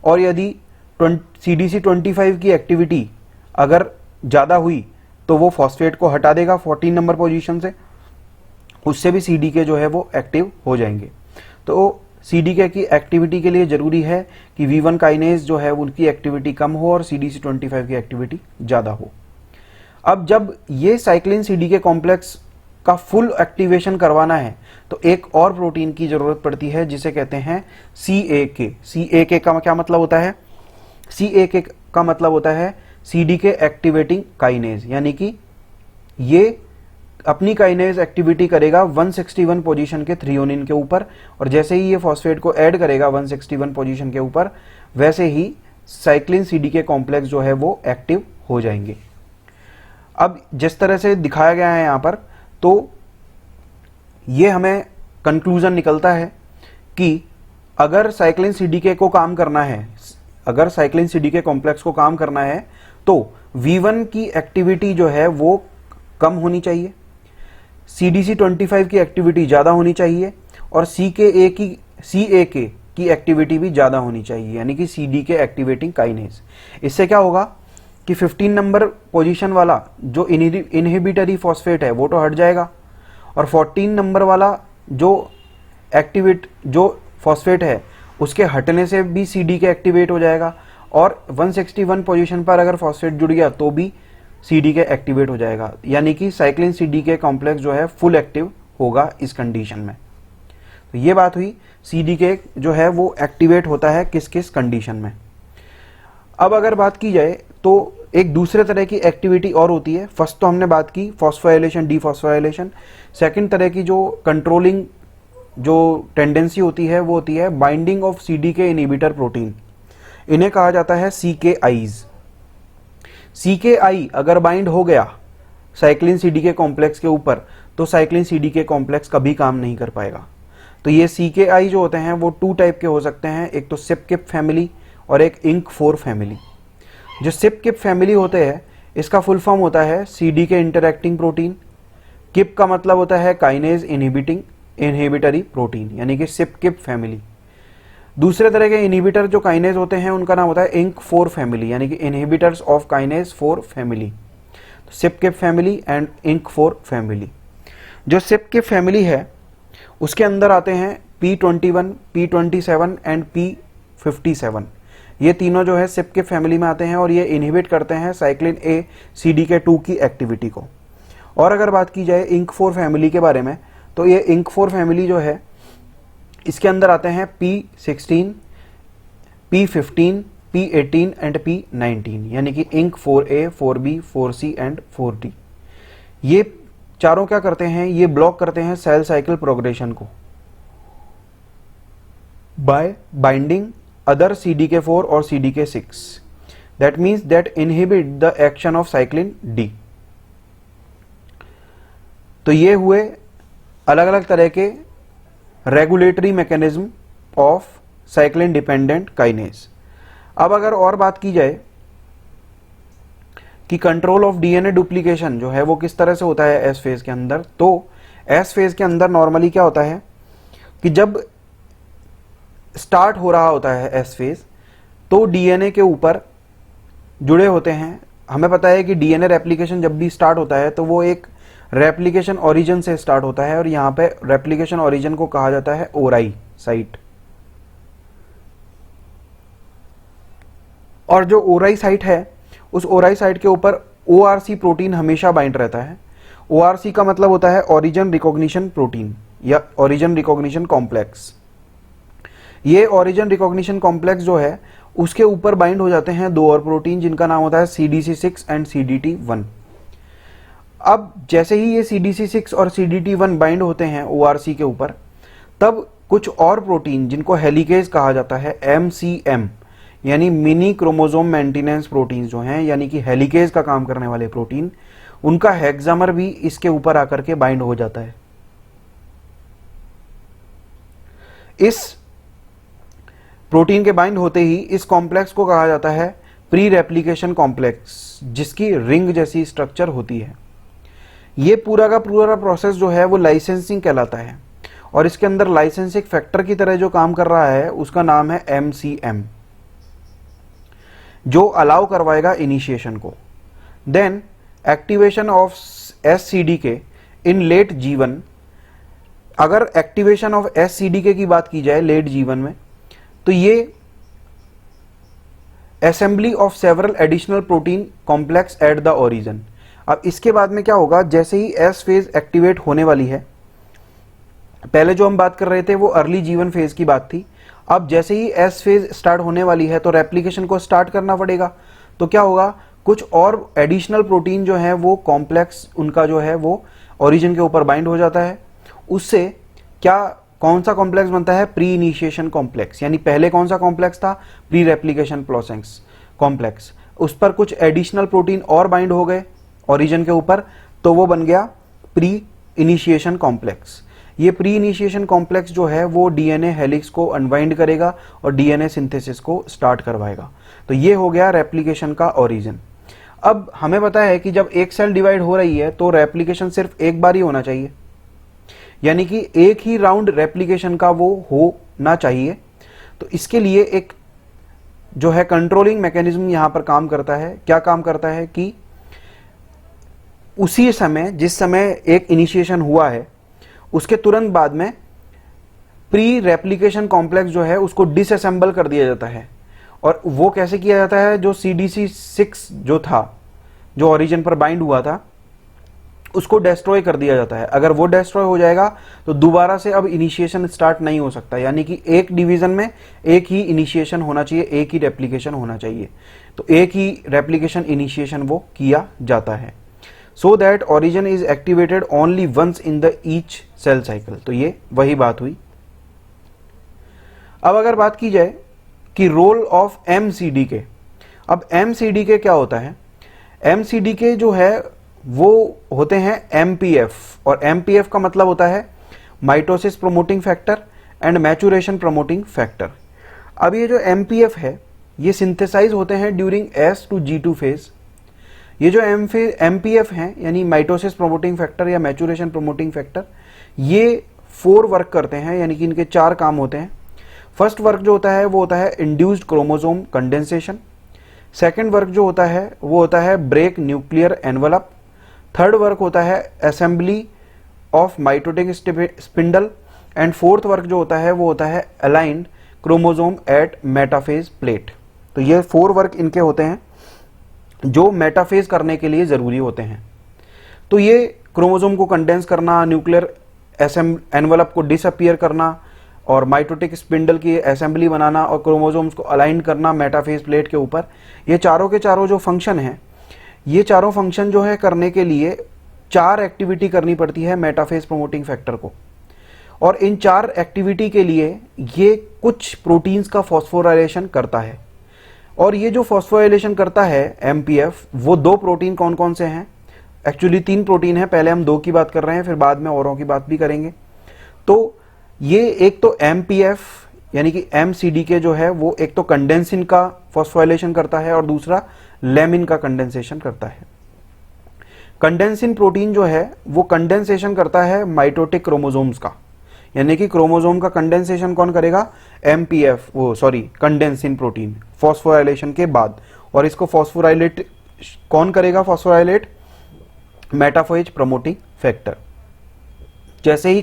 [SPEAKER 1] और यदि CDC25 की एक्टिविटी अगर ज़्यादा हुई तो वो फॉस्फेट को हटा देगा 14 नंबर पोजीशन से, उससे भी CDK जो है वो एक्टिव हो जाएंगे। तो CDK की एक्टिविटी के लिए ज़रूरी है कि V1 काइनेज जो है उनकी एक्टिविटी कम हो और CDC25 की एक्टिविटी ज़्यादा हो। अब जब ये साइक्लिन CDK कॉम्प्लेक्स का फुल एक्टिवेशन करवाना है तो एक और प्रोटीन की ज़रूरत पड़ती है जिसे कहते हैं CAK। CAK का क्या मतलब होता है? CAK का मतलब होता है CDK एक्टिवेटिंग काइनेज, यानी कि ये अपनी काइनेज एक्टिविटी करेगा 161 पोजीशन के थ्रियोनिन के ऊपर, और जैसे ही ये फॉस्फेट को ऐड करेगा 161 पोजीशन के ऊपर वैसे ही साइक्लिन CDK कॉम्प्लेक्स जो है वो एक्टिव हो जाएंगे। अब जिस तरह से दिखाया गया है यहाँ पर, तो ये हमें कंक्लूजन निकलता है कि अगर साइक्लिन CDK को काम करना है, अगर साइक्लिन CDK कॉम्प्लेक्स को काम करना है तो V1 की एक्टिविटी जो है वो कम होनी चाहिए, CDC25 की एक्टिविटी ज़्यादा होनी चाहिए और CAK की एक्टिविटी भी ज़्यादा होनी चाहिए, यानी कि CDK एक्टिवेटिंग काइनेज। इससे क्या होगा कि 15 नंबर पोजीशन वाला जो इनहिबिटरी फॉस्फेट है वो तो हट जाएगा और 14 नंबर वाला जो फॉस्फेट है उसके हटने से भी CDK एक्टिवेट हो जाएगा, और 161 पोजीशन पर अगर फॉस्फेट जुड़ गया तो भी CDK एक्टिवेट हो जाएगा, यानी कि साइक्लिन CDK कॉम्प्लेक्स जो है फुल एक्टिव होगा इस कंडीशन में। तो ये बात हुई CDK जो है वो एक्टिवेट होता है किस किस कंडीशन में। अब अगर बात की जाए तो एक दूसरे तरह की एक्टिविटी और होती है। फर्स्ट तो हमने बात की फॉस्फोराइलेशन डीफॉस्फोराइलेशन, सेकंड तरह की जो कंट्रोलिंग जो टेंडेंसी होती है वो होती है binding of CDK inhibitor protein, इन्हें कहा जाता है CKIs। CKI अगर बाइंड हो गया साइक्लिन CDK कॉम्प्लेक्स के ऊपर तो साइक्लिन CDK कॉम्प्लेक्स कभी काम नहीं कर पाएगा। तो ये CKI जो होते हैं वो 2 टाइप के हो सकते हैं, एक तो सिप किप फैमिली और एक इंक 4 फैमिली। जो सिप किप फैमिली होते हैं इसका फुल फॉर्म होता है CDK इंटरैक्टिंग प्रोटीन। किप का मतलब होता है काइनेज इनहिबिटरी प्रोटीन, यानी कि सिप किप फैमिली। दूसरे तरह के इनहिबिटर जो काइनेज होते हैं उनका नाम होता है इंक 4 फैमिली, यानी कि inhibitors of kinase 4 family, Cip Kip family and Ink 4 family. जो सिप किप फैमिली है उसके अंदर आते हैं P21, P27 एंड P57। ये तीनों जो है सिप किप फैमिली में आते हैं और ये इनहिबिट करते हैं साइक्लिन A CDK2 की एक्टिविटी को। और अगर बात की जाए इंक 4 फैमिली के बारे में, तो ये इंक 4 फैमिली जो है इसके अंदर आते हैं P16, P15, P18 and P19, यानी कि ink 4A, 4B, 4C and 4D। ये चारों क्या करते हैं, ये ब्लॉक करते हैं सेल साइकिल प्रोग्रेशन को बाय बाइंडिंग अदर CDK4 और CDK6, that means that inhibit the action of cyclin D। तो ये हुए अलग अलग तरह के regulatory mechanism of cyclin dependent kinase. अब अगर और बात की जाए कि कंट्रोल ऑफ DNA डुप्लीकेशन जो है वो किस तरह से होता है एस फेज के अंदर, तो एस फेज के अंदर नॉर्मली क्या होता है कि जब स्टार्ट हो रहा होता है एस फेज तो DNA के ऊपर जुड़े होते हैं। हमें पता है कि DNA रेप्लिकेशन जब भी स्टार्ट होता है तो वो एक रेप्लिकेशन ओरिजिन से स्टार्ट होता है और यहाँ पे रेप्लिकेशन ओरिजिन को कहा जाता है ओराई साइट। और जो ओराई साइट है उस ओराई साइट के ऊपर ORC प्रोटीन हमेशा बाइंड रहता है। ORC का मतलब होता है ओरिजिन रिकॉग्निशन प्रोटीन या ओरिजिन रिकॉग्निशन कॉम्प्लेक्स। ये ओरिजिन रिकॉग्निशन कॉम्प्लेक्स जो है उसके ऊपर बाइंड हो जाते हैं दो और प्रोटीन जिनका नाम होता है CDC6 एंड CDT1। अब जैसे ही ये CDC6 और CDT1 बाइंड होते हैं ORC के ऊपर, तब कुछ और प्रोटीन जिनको हेलिकेज कहा जाता है MCM, यानी मिनी क्रोमोसोम मेंटेनेंस प्रोटीन जो हैं, यानी कि हेलिकेज का काम करने वाले प्रोटीन, उनका हेक्सामर भी इसके ऊपर आकर के बाइंड हो जाता है। इस प्रोटीन के बाइंड होते ही इस कॉम्प्लेक्स को कहा जाता है प्री रेप्लिकेशन कॉम्प्लेक्स, जिसकी रिंग जैसी स्ट्रक्चर होती है। ये पूरा का पूरा प्रोसेस जो है वो लाइसेंसिंग कहलाता है और इसके अंदर लाइसेंसिंग फैक्टर की तरह जो काम कर रहा है उसका नाम है MCM, जो अलाउ करवाएगा इनिशिएशन को। Then activation of SCDK in late G1। अगर एक्टिवेशन ऑफ SCDK की बात की जाए लेट G1 में, तो ये assembly of several additional protein complex at the origin. अब इसके बाद में क्या होगा, जैसे ही एस फेज एक्टिवेट होने वाली है, पहले जो हम बात कर रहे थे वो अर्ली G1 फेज की बात थी, अब जैसे ही एस फेज स्टार्ट होने वाली है तो रेप्लिकेशन को स्टार्ट करना पड़ेगा। तो क्या होगा, कुछ और एडिशनल प्रोटीन जो है वो कॉम्प्लेक्स उनका जो है वो ओरिजिन के ऊपर बाइंड हो जाता है। उससे क्या कौन सा कॉम्प्लेक्स बनता है, प्री इनिशिएशन कॉम्प्लेक्स, यानी पहले कौन सा कॉम्प्लेक्स था, प्री रेप्लिकेशन प्रोसेस कॉम्प्लेक्स, उस पर कुछ एडिशनल प्रोटीन और बाइंड हो गए ओरिजिन के ऊपर, तो वो बन गया प्री इनिशिएशन कॉम्प्लेक्स। ये प्री इनिशिएशन कॉम्प्लेक्स जो है वो DNA हेलिक्स को अनवाइंड करेगा और DNA सिंथेसिस को स्टार्ट करवाएगा। तो ये हो गया रेप्लिकेशन का ओरिजिन। अब हमें पता है कि जब एक सेल डिवाइड हो रही है तो रेप्लिकेशन सिर्फ एक बार ही होना चाहिए, यानी कि एक ही राउंड रेप्लिकेशन का वो होना चाहिए। तो इसके लिए एक जो है कंट्रोलिंग मैकेनिज्म यहां पर काम करता है। क्या काम करता है कि उसी समय जिस समय एक इनिशिएशन हुआ है उसके तुरंत बाद में प्री रेप्लिकेशन कॉम्प्लेक्स जो है उसको डिसअसेंबल कर दिया जाता है। और वो कैसे किया जाता है, जो CDC6 जो था, जो ओरिजिन पर बाइंड हुआ था, उसको डिस्ट्रॉय कर दिया जाता है। अगर वो डिस्ट्रॉय हो जाएगा तो दोबारा से अब इनिशिएशन स्टार्ट नहीं हो सकता, यानी कि एक डिवीजन में एक ही इनिशिएशन होना चाहिए, एक ही रेप्लिकेशन होना चाहिए। तो एक ही रेप्लिकेशन इनिशिएशन वो किया जाता है, so that origin is activated only once in the each cell cycle. तो ये वही बात हुई। अब अगर बात की जाए कि रोल ऑफ MCDK, अब MCDK क्या होता है, MCDK जो है वो होते हैं MPF, और MPF का मतलब होता है mitosis promoting factor and maturation promoting factor. अब ये जो MPF है ये सिंथेसाइज होते हैं during S to G2 phase, ये जो MPF हैं यानी माइटोसिस प्रोमोटिंग फैक्टर या मैचुरेशन प्रोमोटिंग फैक्टर, ये 4 वर्क करते हैं, यानी कि इनके 4 काम होते हैं। फर्स्ट वर्क जो होता है वो होता है induced chromosome condensation. Second work जो होता है वो होता है break nuclear envelope. Third work होता है assembly of mitotic spindle. And fourth work जो होता है वो होता है aligned chromosome at metaphase plate. तो ये 4 वर्क इनके होते हैं जो मेटाफेज करने के लिए जरूरी होते हैं। तो ये क्रोमोसोम को कंडेंस करना, न्यूक्लियर एनवलप को डिसअपियर करना और माइटोटिक स्पिंडल की असेंबली बनाना और क्रोमोसोम्स को अलाइन करना मेटाफेज प्लेट के ऊपर, ये चारों के चारों जो फंक्शन हैं, ये चारों फंक्शन जो है करने के लिए 4 एक्टिविटी करनी पड़ती है मेटाफेज प्रोमोटिंग फैक्टर को। और इन 4 एक्टिविटी के लिए ये कुछ प्रोटीन्स का फॉस्फोराइलेशन करता है। और ये जो फॉस्फोराइलेशन करता है MPF, वो 2 प्रोटीन कौन कौन से हैं? एक्चुअली 3 प्रोटीन है, पहले हम 2 की बात कर रहे हैं, फिर बाद में औरों की बात भी करेंगे। तो ये एक तो MPF यानी कि MCDK जो है वो एक तो कंडेंसिन का फॉस्फोराइलेशन करता है और दूसरा लेमिन का कंडेंसेशन करता है। कंडेंसिन प्रोटीन जो है वो कंडेंसेशन करता है माइटोटिक क्रोमोसोम्स का, यानी कि क्रोमोसोम का कंडेंसेशन कौन करेगा? कंडेंसिन प्रोटीन फॉस्फोराइलेशन के बाद। और इसको फॉस्फोराइलेट कौन करेगा? Phosphorylate metaphase promoting factor. जैसे ही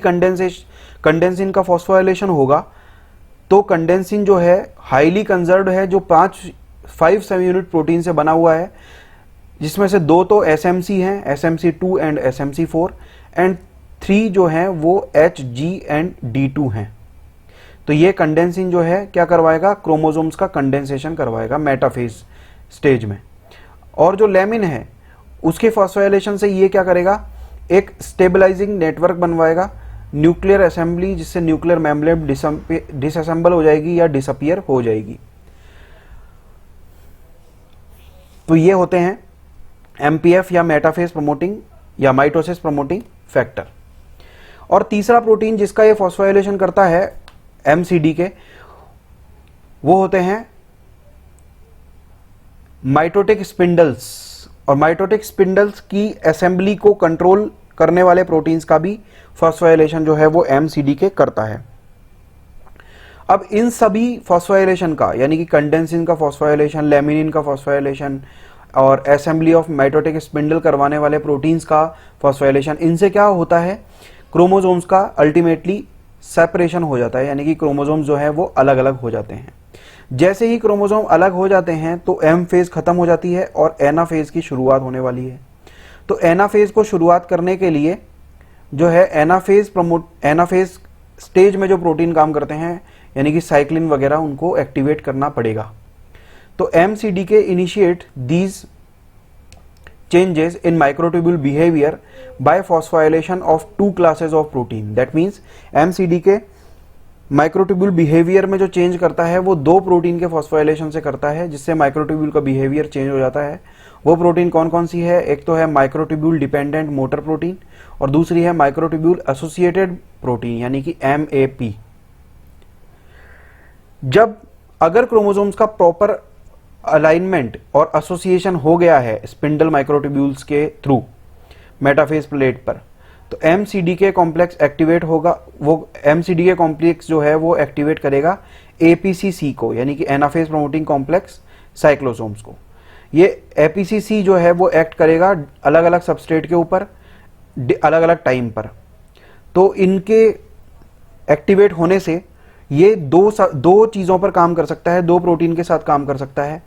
[SPEAKER 1] कंडेंसिन का फॉस्फोराइलेशन होगा तो कंडेंसिन जो है हाईली कंजर्व्ड है, जो 5 सब यूनिट प्रोटीन से बना हुआ है, जिसमें से 2 तो SMC हैं, SMC2 एंड SMC4, एंड 3 जो हैं वो HG एंड D2 हैं। तो ये कंडेंसिन जो है क्या करवाएगा? क्रोमोसोम्स का कंडेंसेशन करवाएगा मेटाफेज स्टेज में। और जो लेमिन है उसके फॉस्फोराइलेशन से ये क्या करेगा? एक स्टेबलाइजिंग नेटवर्क बनवाएगा, न्यूक्लियर असेंबली, जिससे न्यूक्लियर मेम्ब्रेन डिसअसेंबल हो जाएगी या डिसअपियर हो जाएगी। तो ये होते हैं MPF या मेटाफेज प्रमोटिंग या माइटोसिस प्रमोटिंग फैक्टर। और तीसरा प्रोटीन जिसका ये फॉस्फोराइलेशन करता है MCDK, वो होते हैं माइटोटिक स्पिंडल्स। और माइटोटिक स्पिंडल्स की असेंबली को कंट्रोल करने वाले प्रोटीन्स का भी फॉस्फोराइलेशन जो है वो MCDK करता है। अब इन सभी फॉस्फोराइलेशन का, यानी कि कंडेंसिन का फॉस्फोराइलेशन, लेमिनिन का फॉस्फोराइलेशन और असेंबली ऑफ माइटोटिक स्पिंडल करवाने वाले प्रोटीन्स का फॉस्फोराइलेशन, इनसे क्या होता है? क्रोमोसोम्स का अल्टीमेटली सेपरेशन हो जाता है, यानी कि क्रोमोसोम्स जो है वो अलग अलग हो जाते हैं। जैसे ही क्रोमोसोम अलग हो जाते हैं तो M फेज खत्म हो जाती है और एनाफेज की शुरुआत होने वाली है। तो एनाफेज को शुरुआत करने के लिए जो है एनाफेज स्टेज में जो प्रोटीन काम करते हैं, यानी कि साइक्लिन वगैरह, उनको एक्टिवेट करना पड़ेगा। तो MCDK initiate these changes in microtubule behavior by phosphorylation of 2 classes of protein. That means MCDK microtubule behaviour में जो चेंज करता है वो 2 प्रोटीन के फॉस्फोराइलेशन से करता है, जिससे माइक्रोट्यूब्यूल का बिहेवियर चेंज हो जाता है। वो प्रोटीन कौन कौन सी है? एक तो है माइक्रोट्यूब्यूल डिपेंडेंट मोटर प्रोटीन और दूसरी है माइक्रोट्यूब्यूल एसोसिएटेड प्रोटीन, यानी कि MAP। जब अगर क्रोमोसोम्स का प्रॉपर अलाइनमेंट और एसोसिएशन हो गया है स्पिंडल माइक्रोट्यूब्यूल्स के थ्रू मेटाफेज प्लेट पर, तो MCDK कॉम्प्लेक्स एक्टिवेट होगा। वो MCDK कॉम्प्लेक्स जो है वो एक्टिवेट करेगा APCC को, यानी कि एनाफेज प्रोमोटिंग कॉम्प्लेक्स साइक्लोसोम्स को। ये APCC जो है वो एक्ट करेगा अलग अलग सबस्ट्रेट के ऊपर अलग अलग टाइम पर। तो इनके एक्टिवेट होने से ये दो चीज़ों पर काम कर सकता है, 2 प्रोटीन के साथ काम कर सकता है।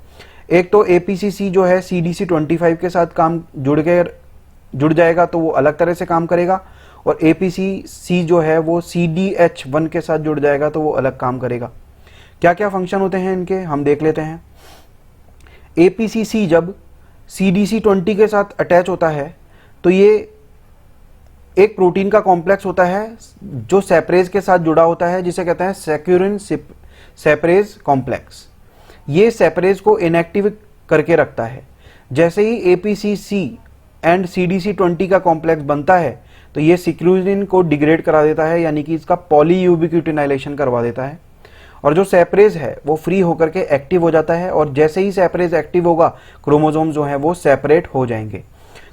[SPEAKER 1] एक तो APCC जो है CDC25 के साथ काम जुड़ जाएगा तो वो अलग तरह से काम करेगा, और APCC जो है वो CDH1 के साथ जुड़ जाएगा तो वो अलग काम करेगा। क्या क्या फंक्शन होते हैं इनके हम देख लेते हैं। APCC जब CDC20 के साथ अटैच होता है तो ये एक प्रोटीन का कॉम्प्लेक्स होता है जो सेपरेज के साथ जुड़ा होता है, जिसे कहते हैं सेक्यूरिन सेपरेज कॉम्प्लेक्स। ये सेपरेज को इनएक्टिव करके रखता है। जैसे ही APCC एंड CDC20 का कॉम्प्लेक्स बनता है तो ये सिक्रूजिन को डिग्रेड करा देता है, यानी कि इसका पॉलीयूबिक्यूटिनाइलेशन करवा देता है। और जो सेपरेज है वो फ्री होकर के एक्टिव हो जाता है, और जैसे ही सेपरेज एक्टिव होगा क्रोमोसोम जो है वो सेपरेट हो जाएंगे।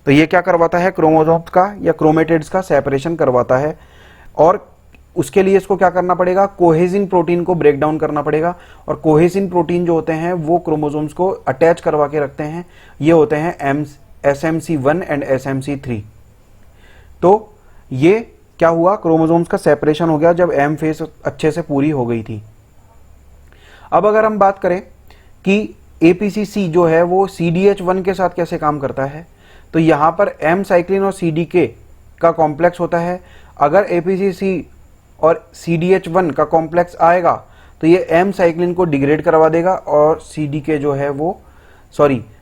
[SPEAKER 1] तो ये क्या करवाता है, क्रोमोसोम्स का या क्रोमेटिड्स का सेपरेशन करवाता है। और उसके लिए इसको क्या करना पड़ेगा, कोहेजिन प्रोटीन को ब्रेक डाउन करना पड़ेगा, और कोहेजिन प्रोटीन जो होते हैं वो क्रोमोसोम्स को अटैच करवा के रखते हैं। ये होते हैं SMC1 एंड SMC3। तो ये क्या हुआ, क्रोमोसोम्स का सेपरेशन हो गया जब एम फेज अच्छे से पूरी हो गई थी। अब अगर हम बात करें कि APCC जो है वो CDH1 के साथ कैसे काम करता है, तो यहां पर एम साइक्लिन और CDK का कॉम्प्लेक्स होता है। अगर APCC और CDH1 का कॉम्प्लेक्स आएगा तो ये एम साइक्लिन को डिग्रेड करवा देगा, और CDK जो है वो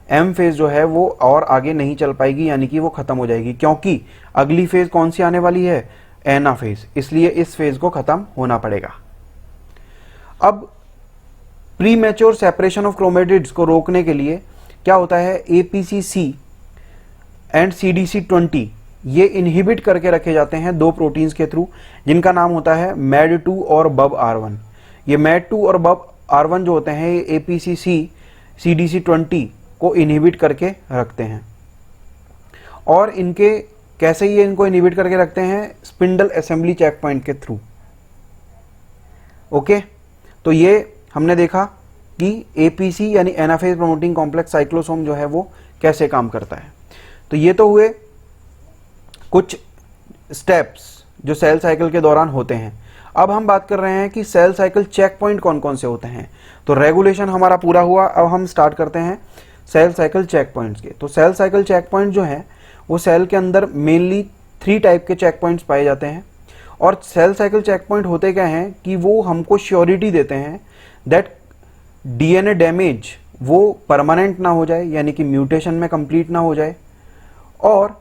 [SPEAKER 1] एम फेज जो है वो और आगे नहीं चल पाएगी, यानी कि वो खत्म हो जाएगी, क्योंकि अगली फेज कौन सी आने वाली है, एना फेज, इसलिए इस फेज को खत्म होना पड़ेगा। अब pre mature separation of chromatids को रोकने के लिए क्या होता है, APCC एंड CDC20 ये इनहिबिट करके रखे जाते हैं दो प्रोटीन्स के थ्रू, जिनका नाम होता है MED2 और BUB-R1। ये MED2 और BUB-R1 जो होते हैं ये APCC CDC20 को इनहिबिट करके रखते हैं। और इनके कैसे ये इनको इनहिबिट करके रखते हैं, स्पिंडल असेंबली चेक पॉइंट के थ्रू। ओके, तो ये हमने देखा कि APC यानी एनाफेज प्रोमोटिंग कॉम्प्लेक्स साइक्लोसोम जो है वो कैसे काम करता है। तो ये तो हुए कुछ स्टेप्स जो सेल साइकिल के दौरान होते हैं। अब हम बात कर रहे हैं कि सेल साइकिल चेक पॉइंट कौन कौन से होते हैं। तो रेगुलेशन हमारा पूरा हुआ, अब हम स्टार्ट करते हैं सेल साइकिल चेक पॉइंट्स के। तो सेल साइकिल चेक पॉइंट जो है वो सेल के अंदर मेनली 3 टाइप के चेक पॉइंट्स पाए जाते हैं। और सेल साइकिल चेक पॉइंट होते क्या हैं कि वो हमको श्योरिटी देते हैं दैट DNA डैमेज वो परमानेंट ना हो जाए, यानी कि म्यूटेशन में कंप्लीट ना हो जाए, और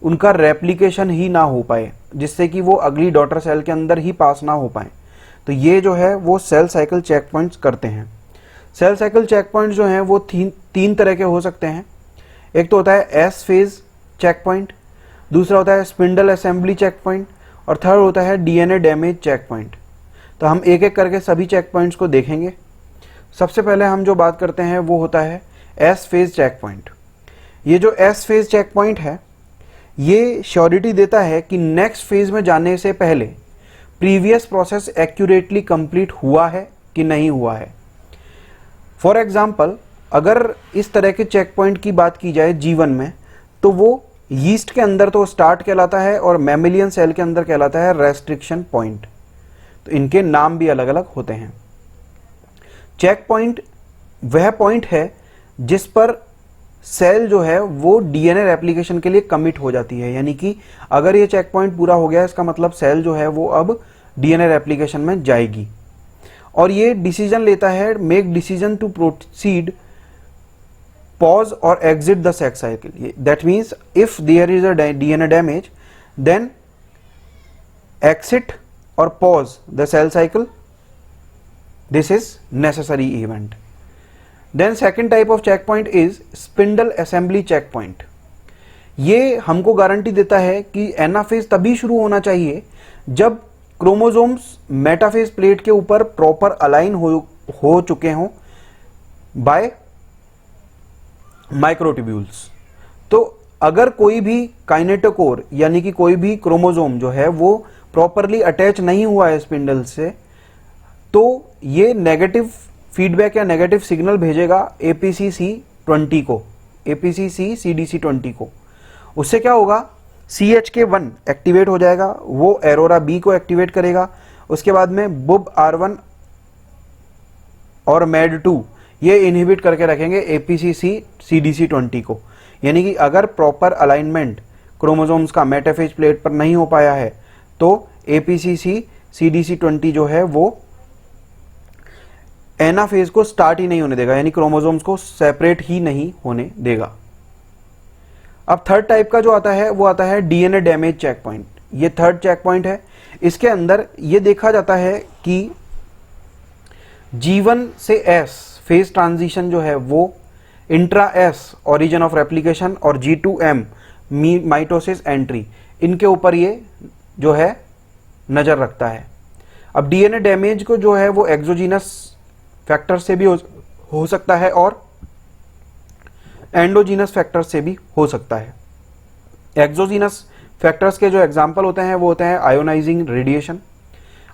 [SPEAKER 1] उनका रेप्लिकेशन ही ना हो पाए, जिससे कि वो अगली डॉटर सेल के अंदर ही पास ना हो पाए। तो ये जो है वो सेल साइकिल चेक पॉइंट्स करते हैं। सेल साइकिल चेक पॉइंट्स जो हैं वो तीन तरह के हो सकते हैं। एक तो होता है S फेज चेक पॉइंट, दूसरा होता है स्पिंडल असेंबली चेक पॉइंट, और थर्ड होता है DNA डैमेज चेक पॉइंट। तो हम एक एक करके सभी चेक पॉइंट्स को देखेंगे। सबसे पहले हम जो बात करते हैं वो होता है S फेज चेक पॉइंट। ये जो S फेज चेक पॉइंट है ये श्योरिटी देता है कि नेक्स्ट फेज में जाने से पहले प्रीवियस प्रोसेस एक्यूरेटली कंप्लीट हुआ है कि नहीं हुआ है। फॉर एग्जाम्पल, अगर इस तरह के चेक पॉइंट की बात की जाए जीवन में, तो वो यीस्ट के अंदर तो स्टार्ट कहलाता है और मैमिलियन सेल के अंदर कहलाता है रेस्ट्रिक्शन पॉइंट। तो इनके नाम भी अलग अलग होते हैं। चेक पॉइंट वह पॉइंट है जिस पर सेल जो है वो DNA रेप्लिकेशन के लिए कमिट हो जाती है, यानी कि अगर ये चेक पॉइंट पूरा हो गया इसका मतलब सेल जो है वो अब DNA रेप्लिकेशन में जाएगी। और ये डिसीजन लेता है, make decision to proceed, pause or exit the sex cycle. That means if there is a DNA damage, then exit or pause the cell cycle. This is necessary event. Then second type of checkpoint is spindle assembly checkpoint. ये हमको guarantee देता है कि anaphase तभी शुरू होना चाहिए जब क्रोमोसोम्स मेटाफेज प्लेट के ऊपर प्रॉपर अलाइन हो चुके हों बाय माइक्रोट्यूब्यूल्स। तो अगर कोई भी काइनेटोकोर यानी कि कोई भी क्रोमोसोम जो है वो प्रॉपरली अटैच नहीं हुआ है स्पिंडल से, तो ये नेगेटिव फीडबैक या नेगेटिव सिग्नल भेजेगा APCC20 को, APCC CDC20 को। उससे क्या होगा, CHK1 एक्टिवेट हो जाएगा, वो एरोरा B को एक्टिवेट करेगा। उसके बाद में BUB-R1 और MED2 ये इनहिबिट करके रखेंगे APCC CDC20 को। यानी कि अगर प्रॉपर अलाइनमेंट क्रोमोसोम्स का मेटाफेज प्लेट पर नहीं हो पाया है तो APCC CDC20 जो है वो एनाफेज को स्टार्ट ही नहीं होने देगा, यानी क्रोमोसोम्स को सेपरेट ही नहीं होने देगा। अब थर्ड टाइप का जो आता है वो आता है DNA डैमेज चेक पॉइंट। ये थर्ड चेक पॉइंट है। इसके अंदर ये देखा जाता है कि G1 से S फेज ट्रांजिशन जो है वो intra S origin of replication और G2M माइटोसिस एंट्री, इनके ऊपर ये जो है नजर रखता है। अब डीएनए डैमेज को जो है वो एक्सोजीनस फैक्टर से भी हो सकता है और एंडोजीनस फैक्टर से भी हो सकता है। एक्सोजीनस फैक्टर्स के जो एग्जाम्पल होते हैं वो होते हैं आयोनाइजिंग रेडिएशन,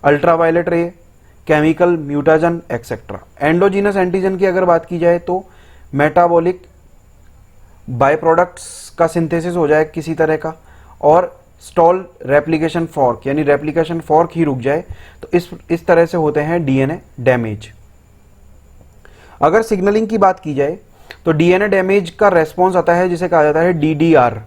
[SPEAKER 1] अल्ट्रावायलेट रे, chemical mutagen etcetera. Endogenous antigen की अगर बात की जाए तो मेटाबॉलिक बाय प्रोडक्ट्स का सिंथेसिस हो जाए किसी तरह का, और स्टॉल रेप्लिकेशन फॉर्क यानी रेप्लिकेशन फॉर्क ही रुक जाए, तो इस तरह से होते हैं डीएनए डैमेज। अगर सिग्नलिंग की बात की जाए तो डीएनए डैमेज का रेस्पॉन्स आता है जिसे कहा जाता है डीडीआर।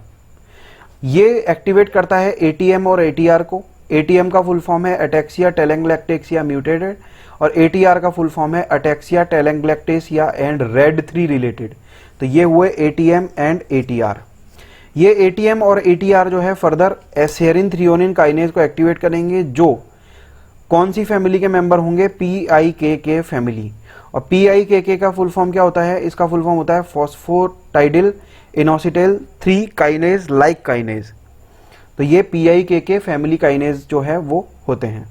[SPEAKER 1] ये एक्टिवेट करता है एटीएम और एटीआर को। एटीएम का फुल फॉर्म है अटैक्सिया टेलेंग्लैक्टेसिया म्यूटेटेड और एटीआर का फुल फॉर्म है अटैक्सिया टेलेंग्लैक्टेसिया एंड रेड3 रिलेटेड। तो ये हुए एटीएम एंड एटीआर। ये एटीएम और एटीआर जो है फर्दर एसेरिन थ्रियोनिन काइनेज को एक्टिवेट करेंगे, जो कौन सी फैमिली के मेंबर होंगे, PIKK फैमिली। और PIKK का फुल फॉर्म क्या होता है, इसका फुल फॉर्म होता है फॉस्फोटाइडिल इनोसिटेल 3 काइनेज लाइक काइनेज। तो ये PIKK फैमिली काइनेज जो है वो होते हैं।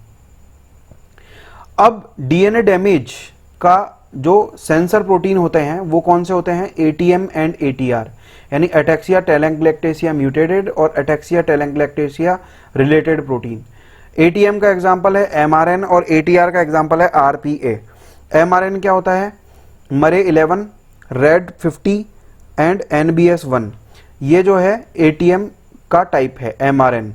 [SPEAKER 1] अब डीएनए डैमेज का जो सेंसर प्रोटीन होते हैं वो कौन से होते हैं, एटीएम एंड एटीआर, यानी अटैक्सिया टेलेंग्लैक्टेसिया म्यूटेटेड और अटैक्सिया टेलेंग्लैक्टेसिया रिलेटेड प्रोटीन। एटीएम का एग्जांपल है एमआरएन और एटीआर का एग्जांपल है आरपीए। एमआरएन क्या होता है, मरे 11, रेड 50 एंड NBS1। ये जो है एटीएम का टाइप है एमआरएन।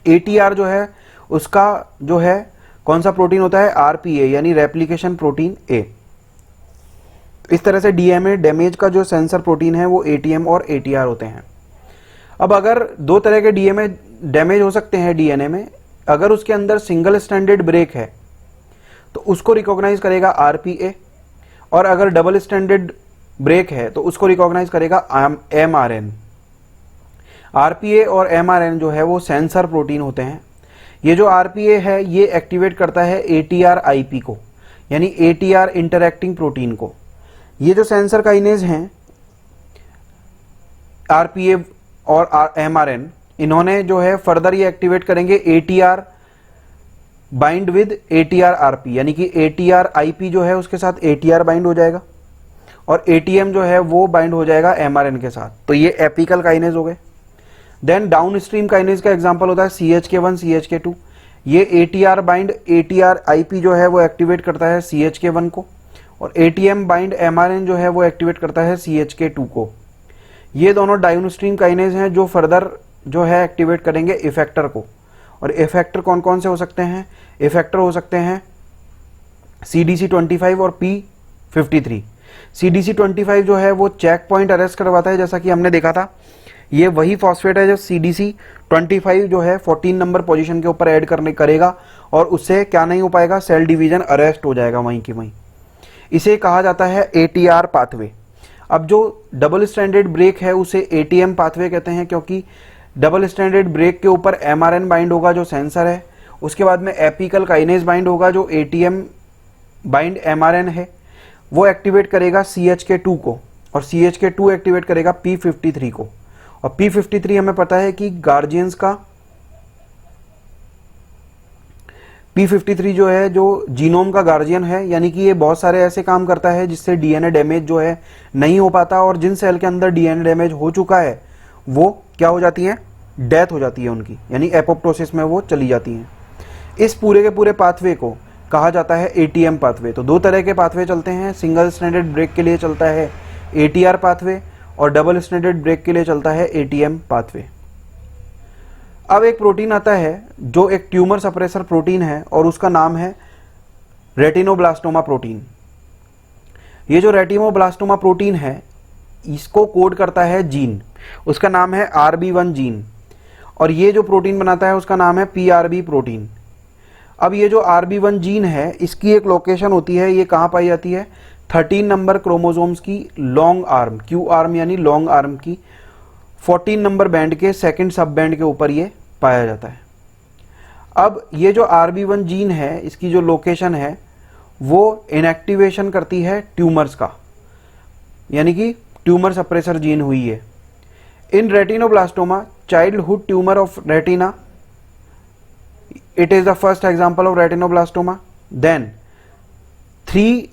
[SPEAKER 1] एटीआर जो है उसका जो है कौन सा प्रोटीन होता है, आरपीए यानी रेप्लिकेशन प्रोटीन ए। इस तरह से डीएनए डैमेज का जो सेंसर प्रोटीन है वो एटीएम और एटीआर होते हैं। अब अगर दो तरह के डीएनए डैमेज हो सकते हैं डीएनए में, अगर उसके अंदर सिंगल स्टैंडर्ड ब्रेक है तो उसको रिकॉग्नाइज करेगा आरपीए, और अगर डबल स्टैंडर्ड ब्रेक है तो उसको रिकॉग्नाइज करेगा एमआरएन। आरपीए और एमआरएन जो है वो सेंसर प्रोटीन होते हैं। ये जो आरपीए है ये एक्टिवेट करता है एटीआर आईपी को, यानी एटीआर इंटरैक्टिंग प्रोटीन को। ये जो सेंसर काइनेज हैं आरपीए और एमआरएन, इन्होंने जो है फर्दर ये एक्टिवेट करेंगे ATR bind with ATR RP, यानी कि एटीआर आईपी जो है उसके साथ एटीआर बाइंड हो जाएगा और एटीएम जो है वो बाइंड हो जाएगा एमआरएन के साथ। तो ये एपिकल काइनेज हो गए। देन डाउनस्ट्रीम काइनेज का एग्जांपल होता है CHK1 CHK2। ये एटीआर बाइंड एटीआर आईपी जो है वो एक्टिवेट करता है CHK1 को, और एटीएम बाइंड एमआरएन जो है वो एक्टिवेट करता है CHK2 को। ये दोनों डाउनस्ट्रीम काइनेज हैं जो फर्दर जो है एक्टिवेट करेंगे इफेक्टर को। और इफेक्टर कौन कौन से हो सकते हैं, इफेक्टर हो सकते हैं CDC25 और P53। CDC25 जो है वो चेक पॉइंट अरेस्ट करवाता है, जैसा कि हमने देखा था। ये वही फॉस्फेट है जो CDC25 जो है 14 नंबर पोजीशन के ऊपर ऐड करेगा और उससे क्या नहीं हो पाएगा, सेल डिवीजन अरेस्ट हो जाएगा वहीं की वहीं। इसे कहा जाता है ATR पाथवे। अब जो डबल स्टैंडर्ड ब्रेक है उसे ATM पाथवे कहते हैं, क्योंकि डबल स्टैंडर्ड ब्रेक के ऊपर एमआरएन बाइंड होगा जो सेंसर है, उसके बाद में एपिकल काइनेज बाइंड होगा जो ATM बाइंड एमआरएन है, वो एक्टिवेट करेगा CHK2 को, और CHK2 एक्टिवेट करेगा P53 को। और P53 हमें पता है कि गार्जियंस का P53 जो है जो जीनोम का गार्जियन है, यानी कि ये बहुत सारे ऐसे काम करता है जिससे डीएनए डैमेज जो है नहीं हो पाता, और जिन सेल के अंदर डीएनए डैमेज हो चुका है वो क्या हो जाती हैं, डेथ हो जाती है उनकी, यानी एपोप्टोसिस में वो चली जाती हैं। इस पूरे के पूरे पाथवे को कहा जाता है ATM पाथवे। तो दो तरह के पाथवे चलते हैं, सिंगल स्टैंडर्ड ब्रेक के लिए चलता है ATR पाथवे और डबल स्टैंडर्ड ब्रेक के लिए चलता है ATM पाथवे। अब एक प्रोटीन आता है जो एक ट्यूमर सप्रेसर प्रोटीन है और उसका नाम है रेटिनोब्लास्टोमा प्रोटीन। ये जो रेटिनोब्लास्टोमा प्रोटीन है इसको कोड करता है जीन, उसका नाम है RB1 जीन, और ये जो प्रोटीन बनाता है उसका नाम है PRB प्रोटीन। अब ये जो RB1 जीन है इसकी एक लोकेशन होती है, ये कहाँ पाई जाती है, 13 नंबर क्रोमोसोम्स की लॉन्ग आर्म, Q आर्म यानी लॉन्ग आर्म की 14 नंबर बैंड के सेकंड सब बैंड के ऊपर ये पाया जाता है। अब ये जो RB1 जीन है इसकी जो लोकेशन है वो इनएक्टिवेशन करती है ट्यूमर्स का, यानी कि ट्यूमर सप्रेसर जीन हुई है। In retinoblastoma childhood tumour of retina, it is the first example of retinoblastoma. Then 3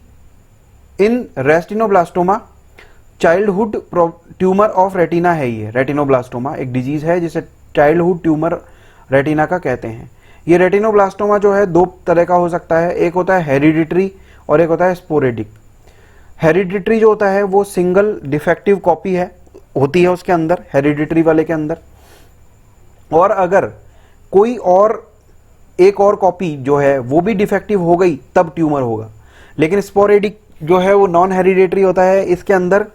[SPEAKER 1] in retinoblastoma childhood tumour of retina है। ये रेटिनोब्लास्टोमा एक डिजीज है जिसे चाइल्डहुड ट्यूमर रेटिना का कहते हैं। ये रेटिनोब्लास्टोमा जो है दो तरह का हो सकता है, एक होता है हेरिडिटरी और एक होता है स्पोरेडिक। हेरिडिटरी जो होता है वो सिंगल डिफेक्टिव कॉपी होती है उसके अंदर, हेरिडिटरी वाले के अंदर, और अगर कोई और एक और कॉपी जो है वो भी डिफेक्टिव हो गई तब ट्यूमर होगा। लेकिन स्पोरेडिक जो है वो नॉन हेरिडिटरी होता है, इसके अंदर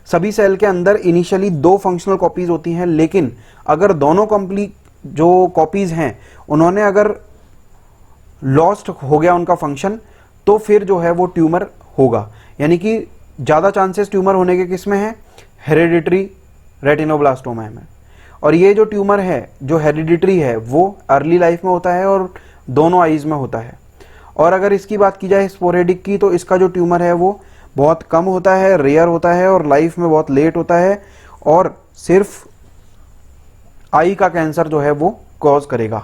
[SPEAKER 1] सभी सेल के अंदर इनिशियली 2 फंक्शनल कॉपीज होती हैं, लेकिन अगर दोनों कंप्लीट जो कॉपीज हैं उन्होंने अगर लॉस्ट हो गया उनका फंक्शन, तो फिर जो है वो ट्यूमर होगा। यानी कि ज्यादा चांसेस ट्यूमर होने के किस में है? हेरिडिटरी रेटिनोब्लास्टोमा में। और ये जो ट्यूमर है जो हेरिडिटरी है वो अर्ली लाइफ में होता है और दोनों आईज में होता है। और अगर इसकी बात की जाए स्पोरेडिक की, तो इसका जो ट्यूमर है वो बहुत कम होता है, रेयर होता है और लाइफ में बहुत लेट होता है, और सिर्फ आई का कैंसर जो है वो कॉज करेगा।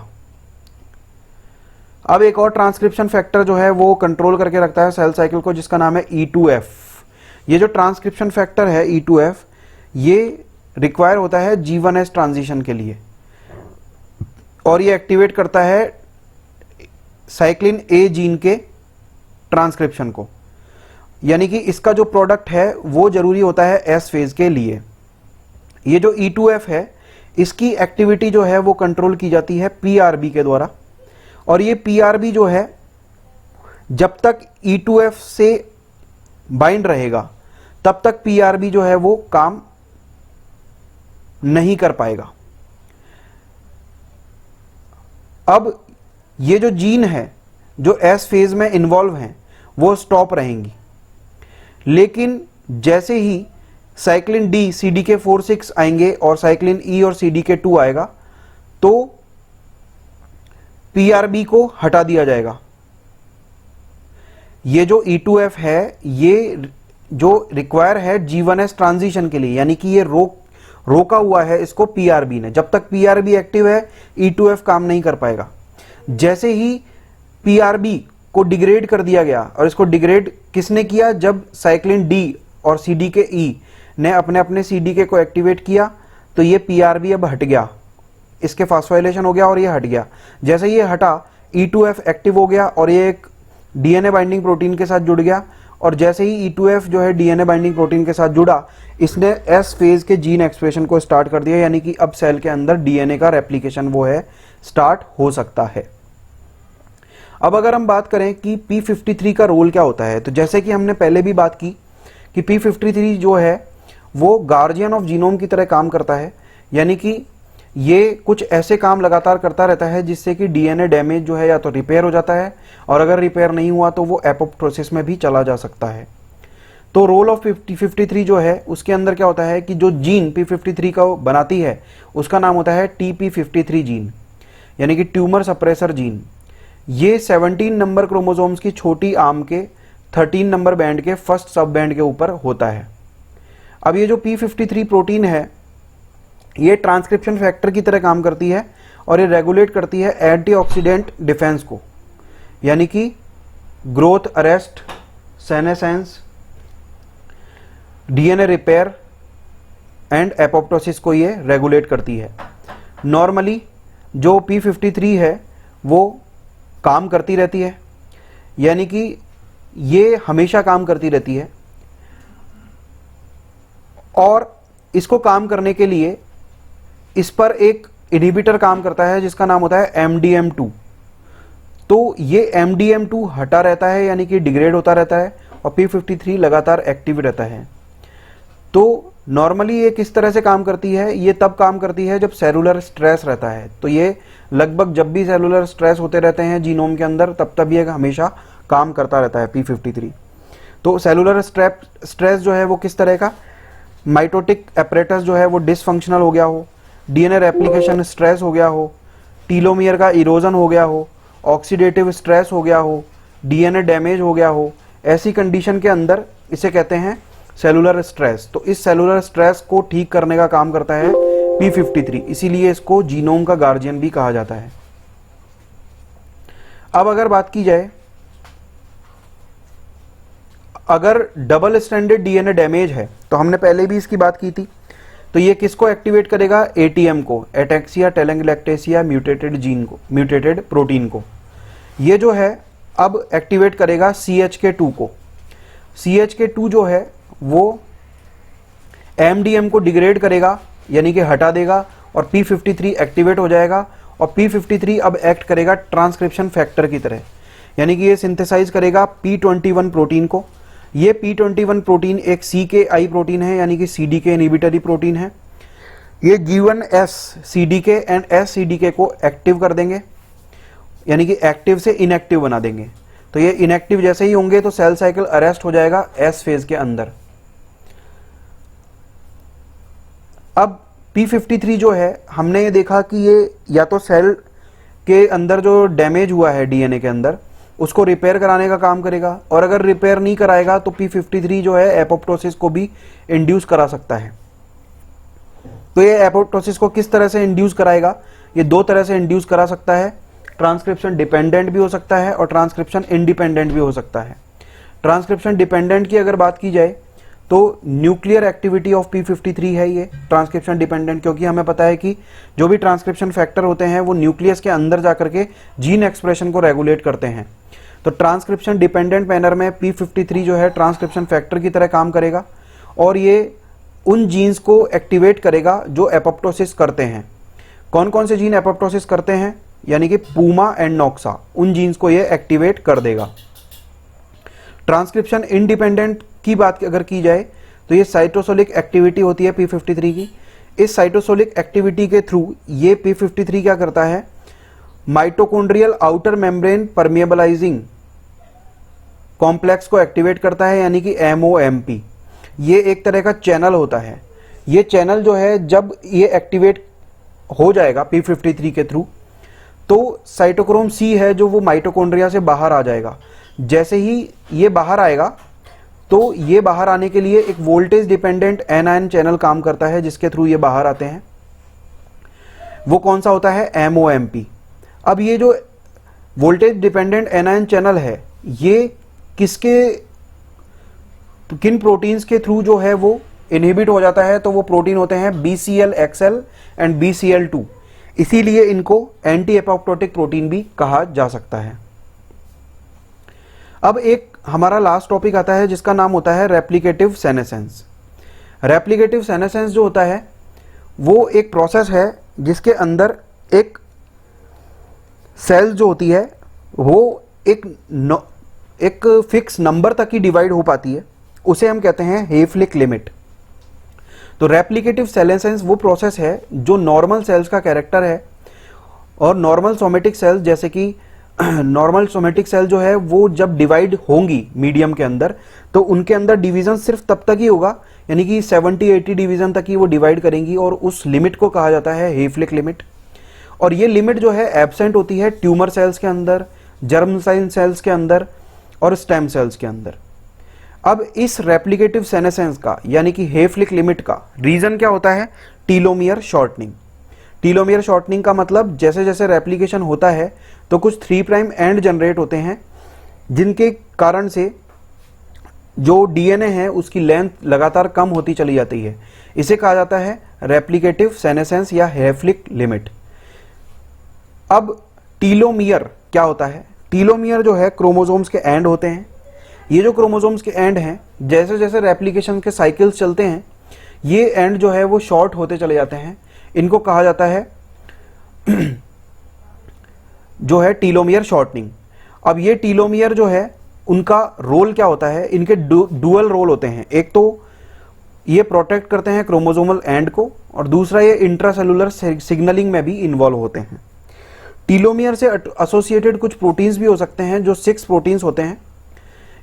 [SPEAKER 1] अब एक और ट्रांसक्रिप्शन फैक्टर जो है वो कंट्रोल करके रखता है सेल साइकिल को, जिसका नाम है E2F। ये जो ट्रांसक्रिप्शन फैक्टर है E2F, ये रिक्वायर होता है G1S ट्रांजिशन के लिए, और ये एक्टिवेट करता है साइक्लिन A जीन के ट्रांसक्रिप्शन को। यानी कि इसका जो प्रोडक्ट है वो जरूरी होता है S फेज के लिए। ये जो E2F है इसकी एक्टिविटी जो है वो कंट्रोल की जाती है PRB के द्वारा, और ये PRB जो है जब तक E2F से बाइंड रहेगा तब तक PRB जो है वो काम नहीं कर पाएगा। अब ये जो जीन है जो S फेज में इन्वॉल्व हैं वो स्टॉप रहेंगी, लेकिन जैसे ही साइक्लिन D CDK4/6 आएंगे और साइक्लिन E और CDK2 आएगा तो PRB को हटा दिया जाएगा। ये जो E2F है ये जो रिक्वायर है G1S ट्रांजिशन के लिए, यानी कि ये रोका हुआ है इसको PRB ने। जब तक PRB एक्टिव है E2F काम नहीं कर पाएगा। जैसे ही PRB को डिग्रेड कर दिया गया, और इसको डिग्रेड किसने किया? जब साइक्लिन D और CDKE ने अपने अपने CDK को एक्टिवेट किया तो ये PRB अब हट गया, इसके फास्फोराइलेशन हो गया और ये हट गया। जैसे ये हटा E2F एक्टिव हो गया और ये एक DNA बाइंडिंग प्रोटीन के साथ जुड़ गया, और जैसे ही E2F जो है DNA बाइंडिंग प्रोटीन के साथ जुड़ा, इसने S फेज के जीन एक्सप्रेशन को स्टार्ट कर दिया। यानी कि अब सेल के अंदर DNA का रेप्लिकेशन वो है स्टार्ट हो सकता है। अब अगर हम बात करें कि P53 का रोल क्या होता है, तो जैसे कि हमने पहले भी बात की कि P53 जो है वो गार्जियन ऑफ जीनोम की तरह काम करता है। यानी कि ये कुछ ऐसे काम लगातार करता रहता है जिससे कि DNA डैमेज जो है या तो रिपेयर हो जाता है, और अगर रिपेयर नहीं हुआ तो वो एपोप्टोसिस में भी चला जा सकता है। तो रोल ऑफ P53 जो है उसके अंदर क्या होता है कि जो जीन P53 का बनाती है उसका नाम होता है TP53 जीन, यानी कि ट्यूमर सप्रेसर जीन। ये 17 नंबर क्रोमोसोम्स की छोटी आर्म के 13 नंबर बैंड के फर्स्ट सब बैंड के ऊपर होता है। अब ये जो P53 प्रोटीन है ये ट्रांसक्रिप्शन फैक्टर की तरह काम करती है, और ये रेगुलेट करती है एंटीऑक्सीडेंट डिफेंस को, यानी कि growth arrest, senescence, DNA repair and apoptosis को ये रेगुलेट करती है। नॉर्मली जो P53 है वो काम करती रहती है, यानी कि ये हमेशा काम करती रहती है, और इसको काम करने के लिए इस पर एक इनहिबिटर काम करता है जिसका नाम होता है MDM2। तो ये MDM2 हटा रहता है, यानी कि डिग्रेड होता रहता है, और P53 लगातार एक्टिव रहता है। तो नॉर्मली ये किस तरह से काम करती है? ये तब काम करती है जब सेलुलर स्ट्रेस रहता है। तो ये लगभग जब भी सेलुलर स्ट्रेस होते रहते हैं जीनोम के अंदर तब ये हमेशा काम करता रहता है P53। तो सेलुलर स्ट्रेस जो है वो किस तरह का? माइटोटिक एपरेटस जो है वो डिसफंक्शनल हो गया हो, DNA रेप्लिकेशन स्ट्रेस हो गया हो, टीलोमियर का इरोजन हो गया हो, ऑक्सीडेटिव स्ट्रेस हो गया हो, DNA डैमेज हो गया हो, ऐसी कंडीशन के अंदर इसे कहते हैं सेलुलर स्ट्रेस। तो इस सेलुलर स्ट्रेस को ठीक करने का काम करता है P53, इसीलिए इसको जीनोम का गार्जियन भी कहा जाता है। अब अगर बात की जाए, अगर डबल स्ट्रैंडेड डीएनए डैमेज है, तो हमने पहले भी इसकी बात की थी, तो ये किसको एक्टिवेट करेगा, एटीएम को, एटैक्सिया टेलेंगलैक्टेसिया म्यूटेटेड जीन को, म्यूटेटेड प्रोटीन को। ये जो है अब एक्टिवेट करेगा CHK2 को। CHK2 जो है वो MDM को डिग्रेड करेगा, यानी कि हटा देगा, और P53 एक्टिवेट हो जाएगा, और P53 अब एक्ट करेगा ट्रांसक्रिप्शन फैक्टर की तरह, यानी कि ये सिंथेसाइज करेगा P21 प्रोटीन को। ये P21 प्रोटीन एक CKI प्रोटीन है, यानी कि CDK इनहिबिटरी प्रोटीन है। ये G1S CDK and S CDK को एक्टिव कर देंगे, यानी कि एक्टिव से इनएक्टिव बना देंगे। तो ये इनएक्टिव जैसे ही होंगे तो सेल साइकिल अरेस्ट हो जाएगा S फेज के अंदर। अब P53 जो है, हमने ये देखा कि ये या तो सेल के अंदर जो डैमेज हुआ है डीएनए के अंदर, उसको रिपेयर कराने का काम करेगा, और अगर रिपेयर नहीं कराएगा तो P53 जो है एपोप्टोसिस को भी इंड्यूस करा सकता है। तो ये एपोप्टोसिस को किस तरह से इंड्यूस कराएगा, ये दो तरह से इंड्यूस करा सकता है। ट्रांसक्रिप्शन डिपेंडेंट भी हो सकता है और ट्रांसक्रिप्शन इंडिपेंडेंट भी हो सकता है। ट्रांसक्रिप्शन डिपेंडेंट की अगर बात की जाए तो न्यूक्लियर एक्टिविटी ऑफ P53 है ये ट्रांसक्रिप्शन डिपेंडेंट, क्योंकि हमें पता है कि जो भी ट्रांसक्रिप्शन फैक्टर होते हैं वो न्यूक्लियस के अंदर जाकर के जीन एक्सप्रेशन को रेगुलेट करते हैं। तो ट्रांसक्रिप्शन डिपेंडेंट मैनर में P53 जो है ट्रांसक्रिप्शन फैक्टर की तरह काम करेगा, और ये उन जीन्स को एक्टिवेट करेगा जो एपोप्टोसिस करते हैं। कौन कौन से जीन एपोप्टोसिस करते हैं, यानी कि पूमा एंड नॉक्सा, उन जीन्स को ये एक्टिवेट कर देगा। ट्रांसक्रिप्शन इंडिपेंडेंट की बात अगर की जाए तो ये साइटोसोलिक एक्टिविटी होती है P53 की। इस साइटोसोलिक एक्टिविटी के थ्रू ये P53 क्या करता है, माइटोकॉन्ड्रियल आउटर मेम्ब्रेन परमिएबलाइजिंग कॉम्प्लेक्स को एक्टिवेट करता है, यानी कि MOMP। ये एक तरह का चैनल होता है। ये चैनल जो है जब ये एक्टिवेट हो जाएगा P53 के थ्रू, तो साइटोक्रोम C है जो वो माइटोकॉन्ड्रिया से बाहर आ जाएगा। जैसे ही ये बाहर आएगा तो ये बाहर आने के लिए एक वोल्टेज डिपेंडेंट एनायन चैनल काम करता है जिसके थ्रू ये बाहर आते हैं। वो कौन सा होता है, MOMP। अब ये जो वोल्टेज डिपेंडेंट एनायन चैनल है ये किन प्रोटीन्स के थ्रू जो है वो इनहिबिट हो जाता है, तो वो प्रोटीन होते हैं BCL-XL एंड BCL2। इसीलिए इनको एंटी एपोप्टोटिक प्रोटीन भी कहा जा सकता है। अब एक हमारा लास्ट टॉपिक आता है जिसका नाम होता है रेप्लिकेटिव सेनेसेंस। रेप्लिकेटिव सेनेसेंस जो होता है वो एक प्रोसेस है जिसके अंदर एक सेल जो होती है वो एक फिक्स नंबर तक ही डिवाइड हो पाती है, उसे हम कहते हैं हेफलिक लिमिट। तो रेप्लिकेटिव सेनेसेंस वो प्रोसेस है जो नॉर्मल सेल्स का कैरेक्टर है, और नॉर्मल सोमेटिक सेल्स जैसे कि नॉर्मल सोमेटिक सेल जो है वो जब डिवाइड होंगी मीडियम के अंदर, तो उनके अंदर डिवीजन सिर्फ तब तक ही होगा, यानी कि 70-80 डिवीजन तक ही वो डिवाइड करेंगी, और उस लिमिट को कहा जाता है हेफलिक लिमिट। और ये लिमिट जो है एब्सेंट होती है ट्यूमर सेल्स के अंदर, जर्म सेल्स के अंदर और स्टेम सेल्स के अंदर। अब इस रेप्लिकेटिव सेनेसेंस का यानी कि हेफलिक लिमिट का रीजन क्या होता है, टीलोमियर शॉर्टनिंग। टीलोमियर शॉर्टनिंग का मतलब जैसे जैसे रेप्लिकेशन होता है तो कुछ 3' एंड जनरेट होते हैं, जिनके कारण से जो डीएनए है उसकी लेंथ लगातार कम होती चली जाती है। इसे कहा जाता है रेप्लिकेटिव सेनेसेंस या हेफलिक लिमिट। अब टीलोमियर क्या होता है, टीलोमियर जो है क्रोमोसोम्स के एंड होते हैं। ये जो क्रोमोसोम्स के एंड हैं, जैसे जैसे रेप्लिकेशन के साइकिल्स चलते हैं ये एंड जो है वो शॉर्ट होते चले जाते हैं। इनको कहा जाता है जो है टीलोमियर शॉर्टनिंग। अब ये टीलोमियर जो है उनका रोल क्या होता है, इनके डुअल रोल होते हैं। एक तो ये प्रोटेक्ट करते हैं क्रोमोसोमल एंड को, और दूसरा ये इंट्रासेलुलर सिग्नलिंग में भी इन्वॉल्व होते हैं। टीलोमियर से एसोसिएटेड कुछ प्रोटीन्स भी हो सकते हैं जो 6 प्रोटीन्स होते हैं,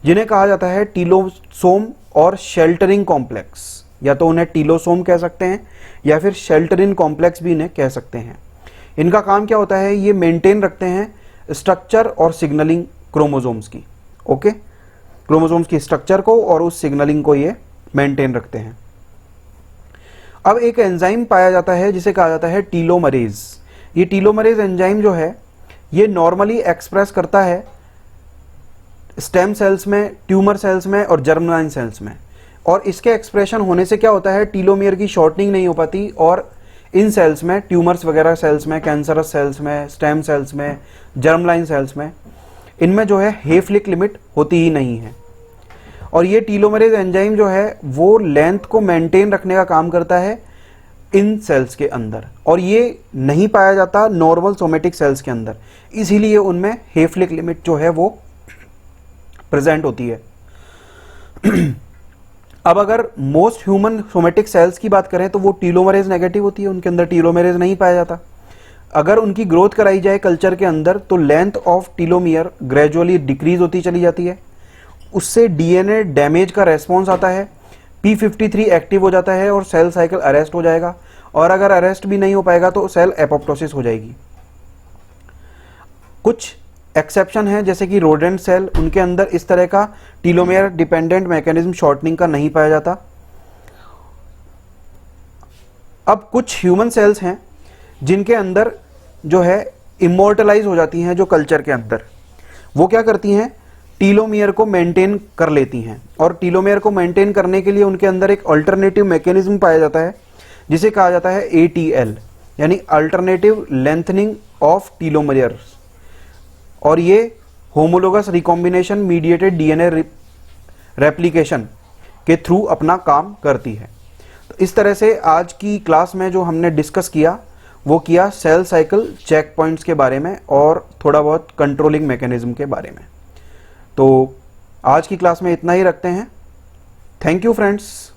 [SPEAKER 1] जिन्हें कहा जाता है टीलोसोम और शेल्टरिंग कॉम्प्लेक्स। या तो उन्हें टीलोसोम कह सकते हैं या फिर शेल्टरिन कॉम्प्लेक्स भी इन्हें कह सकते हैं। इनका काम क्या होता है, ये मेंटेन रखते हैं स्ट्रक्चर और सिग्नलिंग क्रोमोसोम्स की। ओके, क्रोमोसोम्स की स्ट्रक्चर को और उस सिग्नलिंग को ये मेंटेन रखते हैं। अब एक एंजाइम पाया जाता है जिसे कहा जाता है टीलोमरेज। ये टीलोमरेज एंजाइम जो है ये नॉर्मली एक्सप्रेस करता है स्टेम सेल्स में, ट्यूमर सेल्स में और जर्मलाइन सेल्स में। और इसके एक्सप्रेशन होने से क्या होता है, टीलोमियर की शॉर्टनिंग नहीं हो पाती और इन सेल्स में, ट्यूमर्स वगैरह सेल्स में, कैंसरस सेल्स में, स्टेम सेल्स में, जर्मलाइन सेल्स में, इनमें जो है हेफलिक लिमिट होती ही नहीं है। और ये टीलोमरेज एंजाइम जो है वो लेंथ को मेंटेन रखने का काम करता है इन सेल्स के अंदर, और ये नहीं पाया जाता नॉर्मल सोमेटिक सेल्स के अंदर, इसीलिए उनमें हेफलिक लिमिट जो है वो प्रेजेंट होती है। अब अगर मोस्ट ह्यूमन सोमेटिक सेल्स की बात करें तो वो टीलोमरेज नेगेटिव होती है, उनके अंदर टीलोमरेज नहीं पाया जाता। अगर उनकी ग्रोथ कराई जाए कल्चर के अंदर तो length of telomere gradually decrease होती चली जाती है, उससे डीएनए डैमेज का रेस्पॉन्स आता है, p53 एक्टिव हो जाता है और सेल साइकिल अरेस्ट हो जाएगा, और अगर अरेस्ट भी नहीं हो पाएगा तो सेल एपोप्टोसिस हो जाएगी। कुछ एक्सेप्शन है जैसे कि रोडेंट सेल, उनके अंदर इस तरह का टीलोमेयर डिपेंडेंट मैकेनिज्म शॉर्टनिंग का नहीं पाया जाता। अब कुछ ह्यूमन सेल्स हैं जिनके अंदर जो है इमोर्टलाइज हो जाती हैं, जो कल्चर के अंदर वो क्या करती हैं, टीलोमियर को मेंटेन कर लेती हैं, और टीलोमियर को मेंटेन करने के लिए उनके अंदर एक अल्टरनेटिव मैकेनिज्म पाया जाता है जिसे कहा जाता है ATL, यानी अल्टरनेटिव लेंथनिंग ऑफ टीलोमियर्स, और ये homologous recombination mediated DNA replication के थ्रू अपना काम करती है। तो इस तरह से आज की क्लास में जो हमने डिस्कस किया वो किया सेल साइकिल चेक पॉइंट्स के बारे में और थोड़ा बहुत कंट्रोलिंग मैकेनिज्म के बारे में। तो आज की क्लास में इतना ही रखते हैं। Thank you friends.